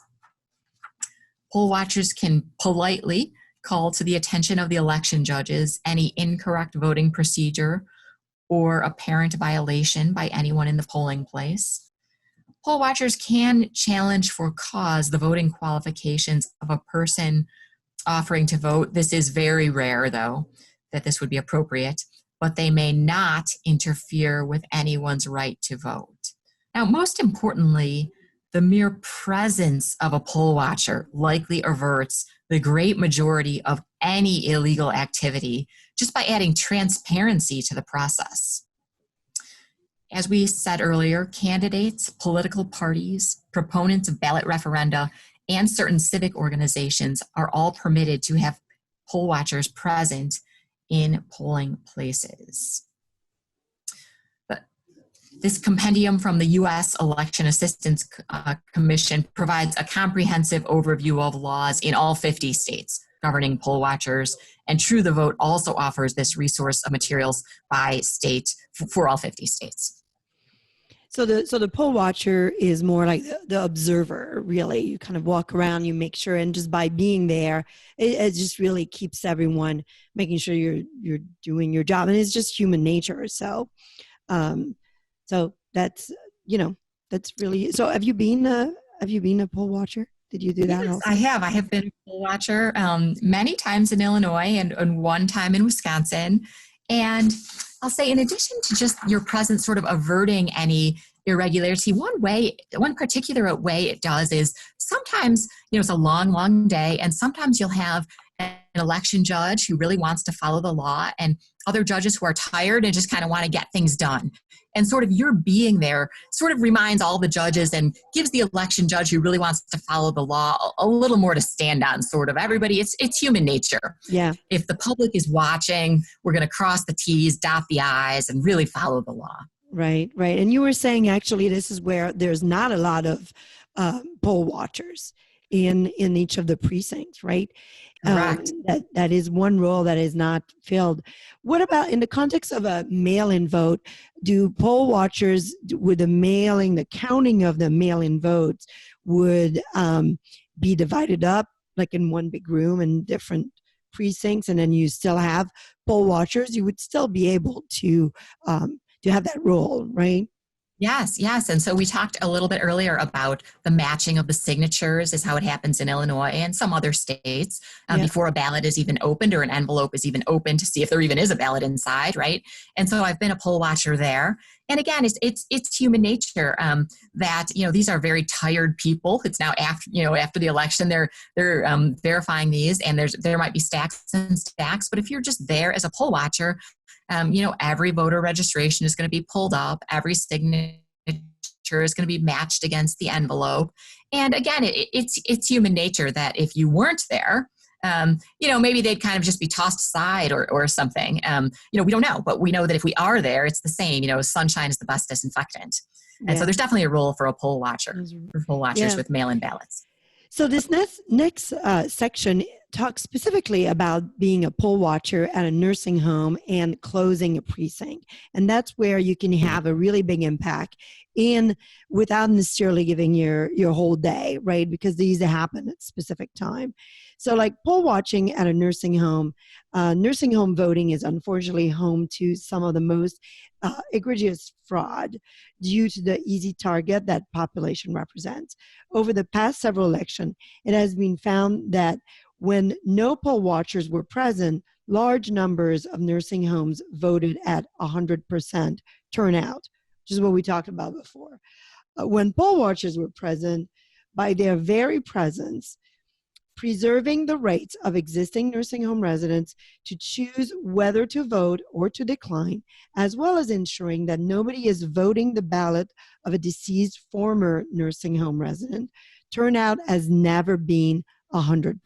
Poll watchers can politely call to the attention of the election judges any incorrect voting procedure or apparent violation by anyone in the polling place. Poll watchers can challenge for cause the voting qualifications of a person offering to vote. This is very rare, though, that this would be appropriate, but they may not interfere with anyone's right to vote. Now, most importantly, the mere presence of a poll watcher likely averts the great majority of any illegal activity just by adding transparency to the process. As we said earlier, candidates, political parties, proponents of ballot referenda, and certain civic organizations are all permitted to have poll watchers present in polling places. But this compendium from the U.S. Election Assistance Commission provides a comprehensive overview of laws in all 50 states governing poll watchers, and True the Vote also offers this resource of materials by state for all 50 states. So the poll watcher is more like the observer, really. You kind of walk around, you make sure, and just by being there, it just really keeps everyone making sure you're doing your job, and it's just human nature. Um, so that's that's really. So have you been a poll watcher? Did you do that Yes, also? I have. I have been a poll watcher many times in Illinois and one time in Wisconsin. And I'll say, in addition to just your presence sort of averting any irregularity, one particular way it does is sometimes, it's a long, long day, and sometimes you'll have an election judge who really wants to follow the law and other judges who are tired and just kind of want to get things done. And sort of your being there sort of reminds all the judges and gives the election judge who really wants to follow the law a little more to stand on, sort of. Everybody, it's human nature. Yeah. If the public is watching, we're going to cross the T's, dot the I's, and really follow the law. Right. And you were saying, actually, this is where there's not a lot of poll watchers in each of the precincts, right? Correct. That is one role that is not filled. What about in the context of a mail-in vote? Do poll watchers, with the counting of the mail-in votes, would be divided up like in one big room in different precincts, and then you still have poll watchers? You would still be able to have that role, right? Yes. And so we talked a little bit earlier about the matching of the signatures is how it happens in Illinois and some other states before a ballot is even opened or an envelope is even opened to see if there even is a ballot inside, right? And so I've been a poll watcher there. And again, it's human nature that, these are very tired people. It's now after the election, they're verifying these, and there might be stacks and stacks. But if you're just there as a poll watcher, every voter registration is going to be pulled up. Every signature is going to be matched against the envelope. And again, it's human nature that if you weren't there, maybe they'd kind of just be tossed aside or something. We don't know, but we know that if we are there, it's the same. Sunshine is the best disinfectant. And so there's definitely a role for a poll watcher, for poll watchers with mail-in ballots. So this next section talks specifically about being a poll watcher at a nursing home and closing a precinct. And that's where you can have a really big impact without necessarily giving your whole day, right? Because these happen at specific time. So like poll watching at a nursing home voting is unfortunately home to some of the most egregious fraud due to the easy target that population represents. Over the past several elections, it has been found that when no poll watchers were present, large numbers of nursing homes voted at 100% turnout, which is what we talked about before. When poll watchers were present, by their very presence, preserving the rights of existing nursing home residents to choose whether to vote or to decline, as well as ensuring that nobody is voting the ballot of a deceased former nursing home resident, turnout has never been 100%.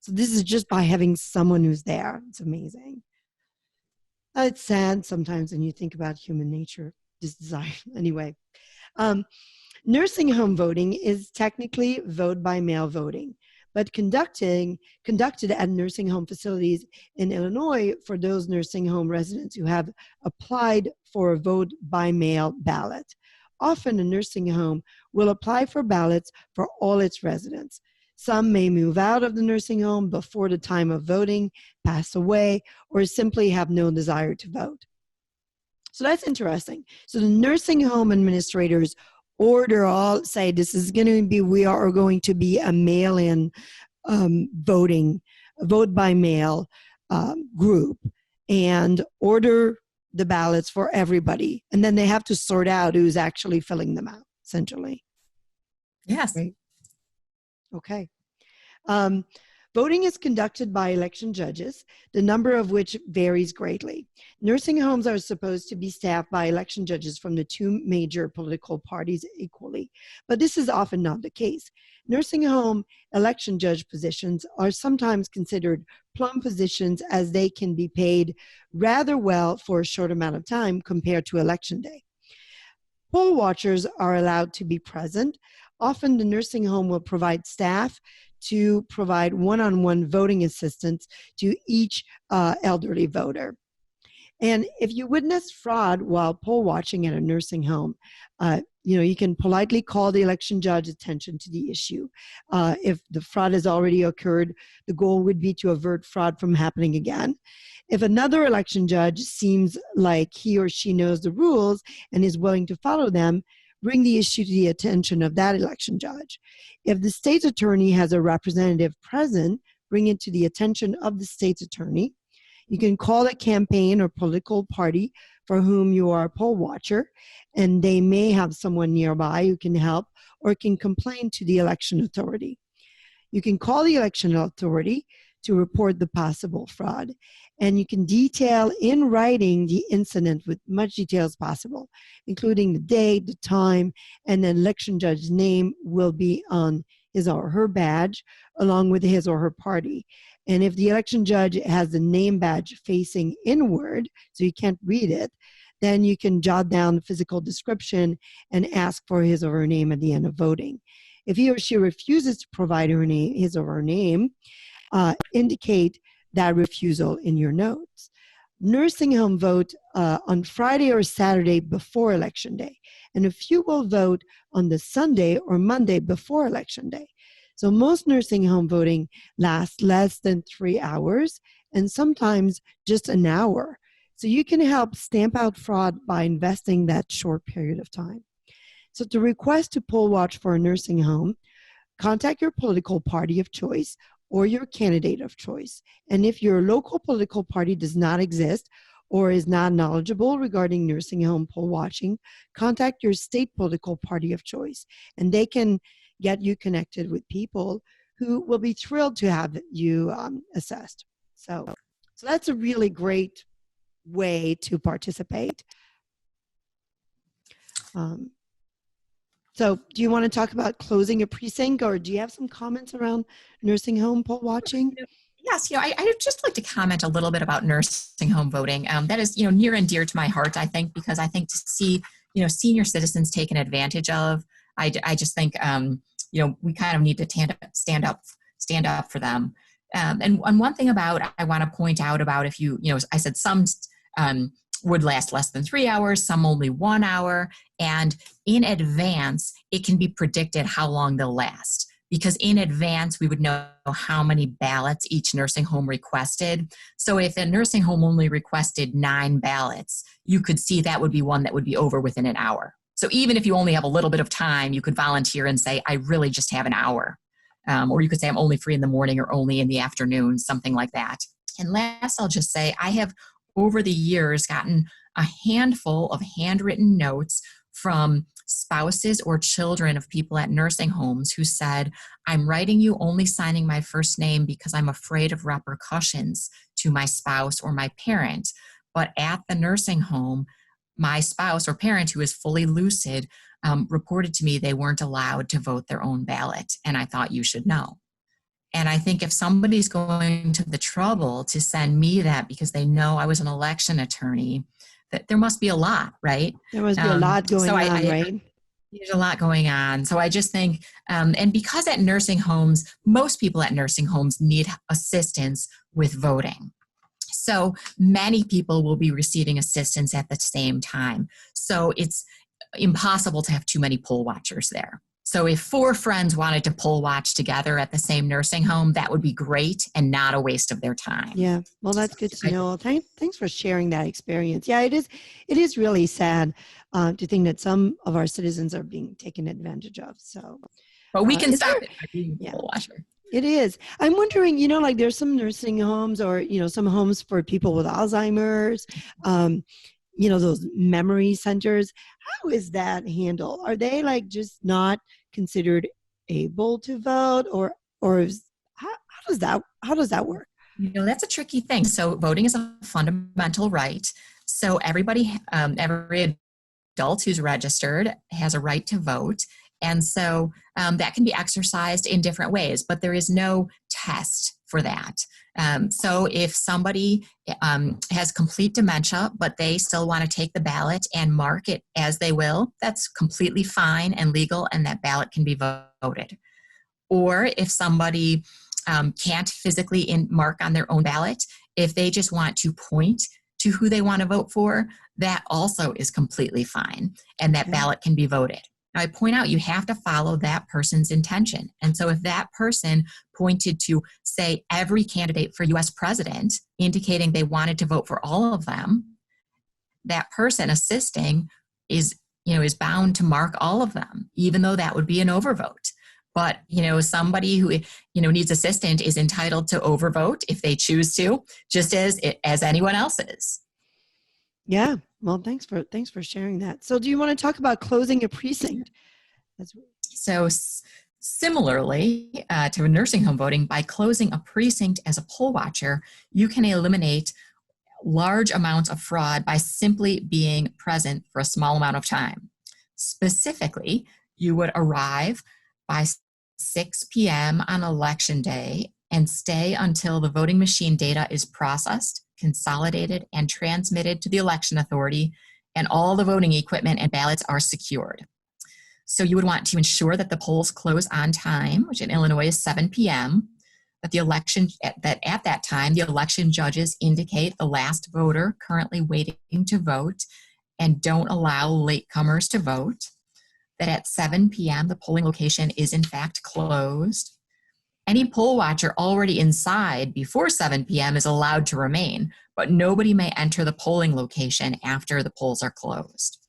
So this is just by having someone who's there. It's amazing. It's sad sometimes when you think about human nature, this desire. Anyway, nursing home voting is technically vote by mail voting, but conducted at nursing home facilities in Illinois for those nursing home residents who have applied for a vote by mail ballot. Often a nursing home will apply for ballots for all its residents. Some may move out of the nursing home before the time of voting, pass away, or simply have no desire to vote. So that's interesting. So the nursing home administrators say this is going to be, we are going to be a mail-in voting, vote by mail group, and order the ballots for everybody. And then they have to sort out who's actually filling them out, essentially. Yes. Right. Okay. Voting is conducted by election judges, the number of which varies greatly. Nursing homes are supposed to be staffed by election judges from the two major political parties equally, but this is often not the case. Nursing home election judge positions are sometimes considered plum positions as they can be paid rather well for a short amount of time compared to election day. Poll watchers are allowed to be present. Often the nursing home will provide staff to provide one-on-one voting assistance to each elderly voter. And if you witness fraud while poll watching at a nursing home, you can politely call the election judge attention to the issue. If the fraud has already occurred, the goal would be to avert fraud from happening again. If another election judge seems like he or she knows the rules and is willing to follow them, bring the issue to the attention of that election judge. If the state's attorney has a representative present, bring it to the attention of the state's attorney. You can call a campaign or political party for whom you are a poll watcher, and they may have someone nearby who can help or can complain to the election authority. You can call the election authority to report the possible fraud, and you can detail in writing the incident with much detail as possible, including the date, the time, and the election judge's name will be on his or her badge along with his or her party. And if the election judge has the name badge facing inward, so you can't read it, then you can jot down the physical description and ask for his or her name at the end of voting. If he or she refuses to provide her name, his or her name, indicate that refusal in your notes. Nursing home vote on Friday or Saturday before Election Day, and a few will vote on the Sunday or Monday before Election Day. So most nursing home voting lasts less than 3 hours and sometimes just an hour. So you can help stamp out fraud by investing that short period of time. So to request to poll watch for a nursing home, contact your political party of choice or your candidate of choice. And if your local political party does not exist or is not knowledgeable regarding nursing home poll watching, contact your state political party of choice, and they can get you connected with people who will be thrilled to have you assessed. So that's a really great way to participate. So do you want to talk about closing a precinct, or do you have some comments around nursing home poll watching? Yes, I'd just like to comment a little bit about nursing home voting. That is, near and dear to my heart, I think, because I think to see, senior citizens taken advantage of, I just think, we kind of need to stand up for them. And one thing I want to point out about if I said some would last less than 3 hours, some only 1 hour, and in advance, it can be predicted how long they'll last. Because in advance, we would know how many ballots each nursing home requested. So if a nursing home only requested 9 ballots, you could see that would be one that would be over within an hour. So even if you only have a little bit of time, you could volunteer and say, I really just have an hour. Or you could say, I'm only free in the morning or only in the afternoon, something like that. And last, I'll just say, I have over the years gotten a handful of handwritten notes from spouses or children of people at nursing homes who said, I'm writing you only signing my first name because I'm afraid of repercussions to my spouse or my parent. But at the nursing home, my spouse or parent who is fully lucid reported to me they weren't allowed to vote their own ballot. And I thought you should know. And I think if somebody's going to the trouble to send me that because they know I was an election attorney, that there must be a lot, right? There must be a lot going on, right? There's a lot going on. So I just think, and because at nursing homes, most people at nursing homes need assistance with voting. So many people will be receiving assistance at the same time. So it's impossible to have too many poll watchers there. So if 4 friends wanted to poll watch together at the same nursing home, that would be great and not a waste of their time. Yeah, well, that's good to know. Thanks for sharing that experience. Yeah, it is really sad to think that some of our citizens are being taken advantage of. So, but we can stop it by being a poll watcher. It is. I'm wondering, like there's some nursing homes or, some homes for people with Alzheimer's, those memory centers. How is that handled? Are they like just not considered able to vote, or how does that work? That's a tricky thing. So voting is a fundamental right. So everybody, every adult who's registered has a right to vote. And so that can be exercised in different ways, but there is no test for that. So if somebody has complete dementia, but they still want to take the ballot and mark it as they will, that's completely fine and legal, and that ballot can be voted. Or if somebody can't physically mark on their own ballot, if they just want to point to who they want to vote for, that also is completely fine, and that ballot can be voted. Now, I point out you have to follow that person's intention. And so if that person pointed to, say, every candidate for US president, indicating they wanted to vote for all of them, that person assisting is bound to mark all of them, even though that would be an overvote. But, somebody who, needs assistance is entitled to overvote if they choose to, just as anyone else is. Yeah. Well, thanks for sharing that. So do you want to talk about closing a precinct? So similarly to nursing home voting, by closing a precinct as a poll watcher, you can eliminate large amounts of fraud by simply being present for a small amount of time. Specifically, you would arrive by 6 p.m. on election day and stay until the voting machine data is processed, consolidated, and transmitted to the election authority, and all the voting equipment and ballots are secured. So you would want to ensure that the polls close on time, which in Illinois is 7 p.m., that at that time, the election judges indicate the last voter currently waiting to vote and don't allow latecomers to vote, that at 7 p.m. the polling location is in fact closed. Any poll watcher already inside before 7 p.m. is allowed to remain, but nobody may enter the polling location after the polls are closed.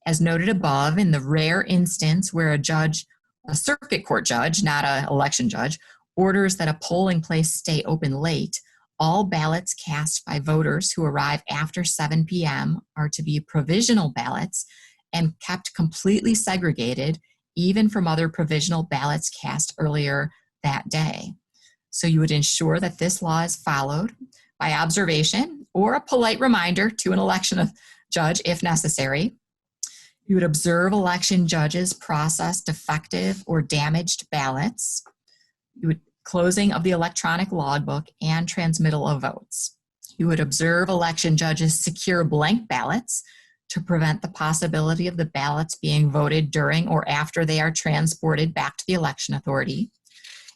As noted above, in the rare instance where a circuit court judge, not an election judge, orders that a polling place stay open late, all ballots cast by voters who arrive after 7 p.m. are to be provisional ballots and kept completely segregated, even from other provisional ballots cast earlier that day. So you would ensure that this law is followed by observation or a polite reminder to an election judge if necessary. You would observe election judges process defective or damaged ballots. You would closing of the electronic logbook and transmittal of votes. You would observe election judges secure blank ballots to prevent the possibility of the ballots being voted during or after they are transported back to the election authority.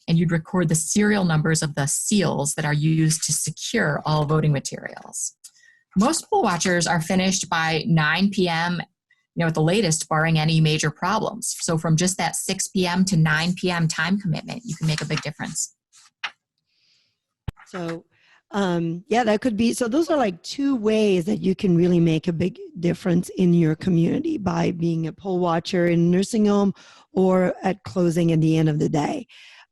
And you'd record the serial numbers of the seals that are used to secure all voting materials. Most poll watchers are finished by 9 p.m. At the latest, barring any major problems. So from just that 6 p.m. to 9 p.m. time commitment, you can make a big difference. So, that could be, so those are like two ways that you can really make a big difference in your community, by being a poll watcher in a nursing home or at closing at the end of the day.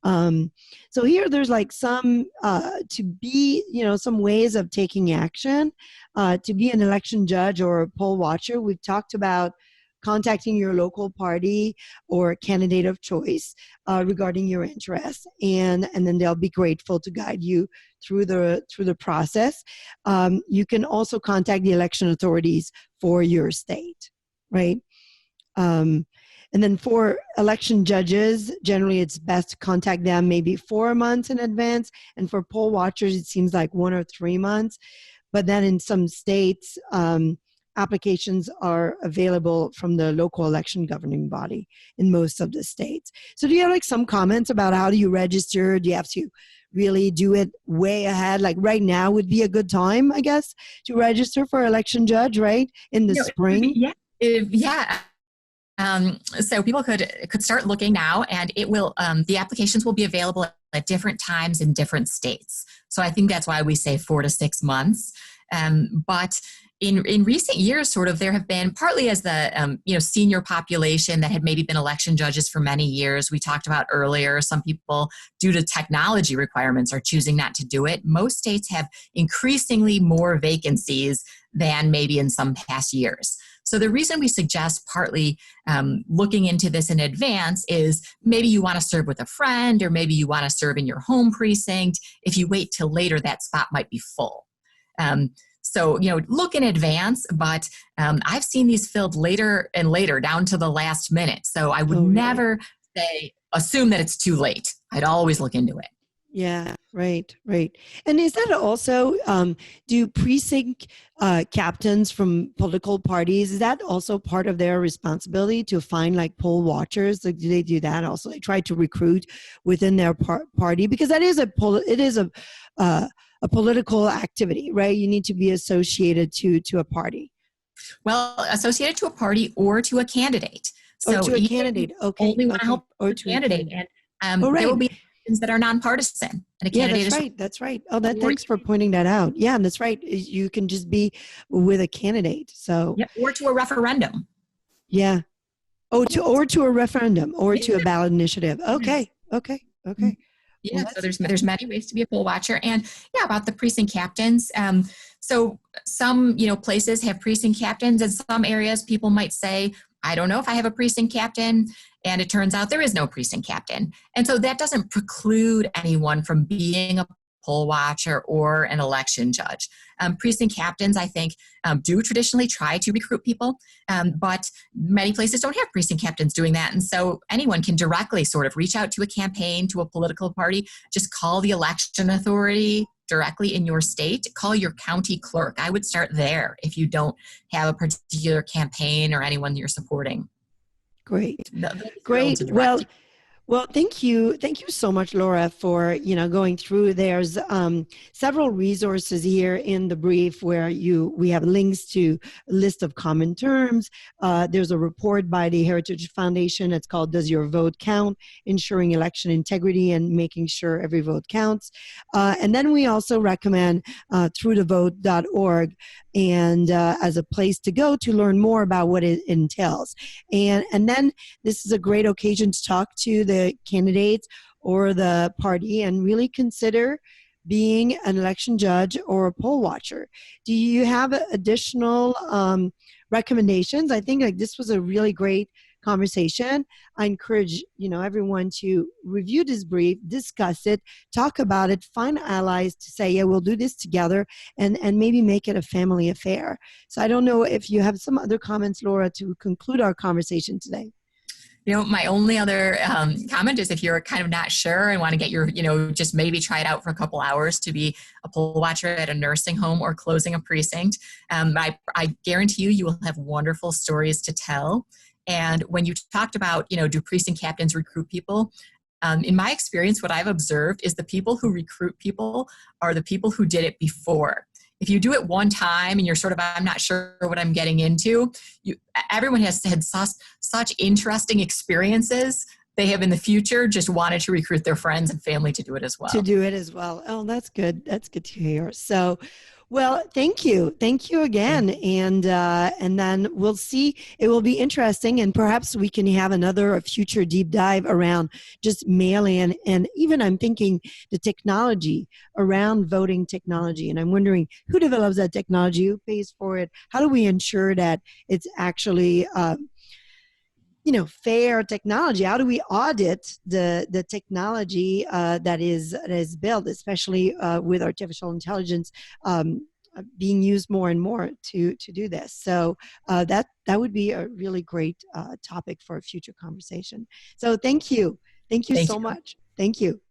So here there's like some, some ways of taking action, to be an election judge or a poll watcher. We've talked about contacting your local party or candidate of choice regarding your interests, and then they'll be grateful to guide you through the process. You can also contact the election authorities for your state, right? And then for election judges, generally it's best to contact them maybe 4 months in advance. And for poll watchers, it seems like 1 or 3 months. But then in some states, applications are available from the local election governing body in most of the states. So do you have like some comments about how do you register? Do you have to really do it way ahead? Like right now would be a good time, I guess, to register for election judge, right? In the spring? Yeah. So people could start looking now, and it will. The applications will be available at different times in different states. So I think that's why we say 4 to 6 months. But in recent years, there have been, partly as the senior population that had maybe been election judges for many years. We talked about earlier, some people, due to technology requirements, are choosing not to do it. Most states have increasingly more vacancies than maybe in some past years. So the reason we suggest partly looking into this in advance is maybe you want to serve with a friend, or maybe you want to serve in your home precinct. If you wait till later, that spot might be full. So, look in advance, but I've seen these filled later and later, down to the last minute. So I would never assume that it's too late. I'd always look into it. Yeah, right. And is that also, do precinct captains from political parties, is that also part of their responsibility to find like poll watchers? Like, do they do that also? They try to recruit within their party, because that is a political activity, right? You need to be associated to a party. Well, associated to a party or to a candidate. Or So to a candidate. Okay. only want to Okay. help Or the to a candidate. candidate. And Oh, there will right. be elections that are nonpartisan. And a Yeah, candidate that's is right. That's right. Oh, that, or, thanks for pointing that out. Yeah, that's right. You can just be with a candidate. So, yeah, or to a referendum. yeah. Oh, or to a referendum or Yeah. to a ballot initiative. Yes. Okay. Okay. Okay. Yeah, Well, so there's many ways to be a poll watcher. And yeah, about the precinct captains. So some places have precinct captains, and some areas people might say, I don't know if I have a precinct captain, and it turns out there is no precinct captain. And so that doesn't preclude anyone from being a poll watcher or an election judge. Precinct captains, I think, do traditionally try to recruit people, but many places don't have precinct captains doing that. And so anyone can directly sort of reach out to a campaign, to a political party, just call the election authority directly in your state, call your county clerk. I would start there if you don't have a particular campaign or anyone you're supporting. great. They'll be thrilled Great. to direct Well, you. Well, thank you. Thank you so much, Laura, for, going through. There's several resources here in the brief where we have links to a list of common terms. There's a report by the Heritage Foundation. It's called Does Your Vote Count? Ensuring Election Integrity and Making Sure Every Vote Counts. And then we also recommend throughthevote.org and as a place to go to learn more about what it entails. And then this is a great occasion to talk to the candidates or the party and really consider being an election judge or a poll watcher. Do you have additional recommendations? I think like this was a really great conversation. I encourage everyone to review this brief, discuss it, talk about it, find allies to say, yeah, we'll do this together, and maybe make it a family affair. So I don't know if you have some other comments, Laura, to conclude our conversation today. My only other comment is if you're kind of not sure and want to get your, just maybe try it out for a couple hours to be a poll watcher at a nursing home or closing a precinct. I guarantee you will have wonderful stories to tell. And when you talked about, do precinct captains recruit people? In my experience, what I've observed is the people who recruit people are the people who did it before. If you do it one time and you're sort of, I'm not sure what I'm getting into, everyone has had such interesting experiences. They have in the future just wanted to recruit their friends and family to do it as well. Oh, that's good. That's good to hear. So, well, thank you. Thank you again. And then we'll see. It will be interesting. And perhaps we can have another future deep dive around just mail-in. And even I'm thinking the technology around voting technology. And I'm wondering who develops that technology, who pays for it? How do we ensure that it's actually fair technology? How do we audit the technology that is built, especially with artificial intelligence being used more and more to do this? So that would be a really great topic for a future conversation. So thank you so much. Thank you.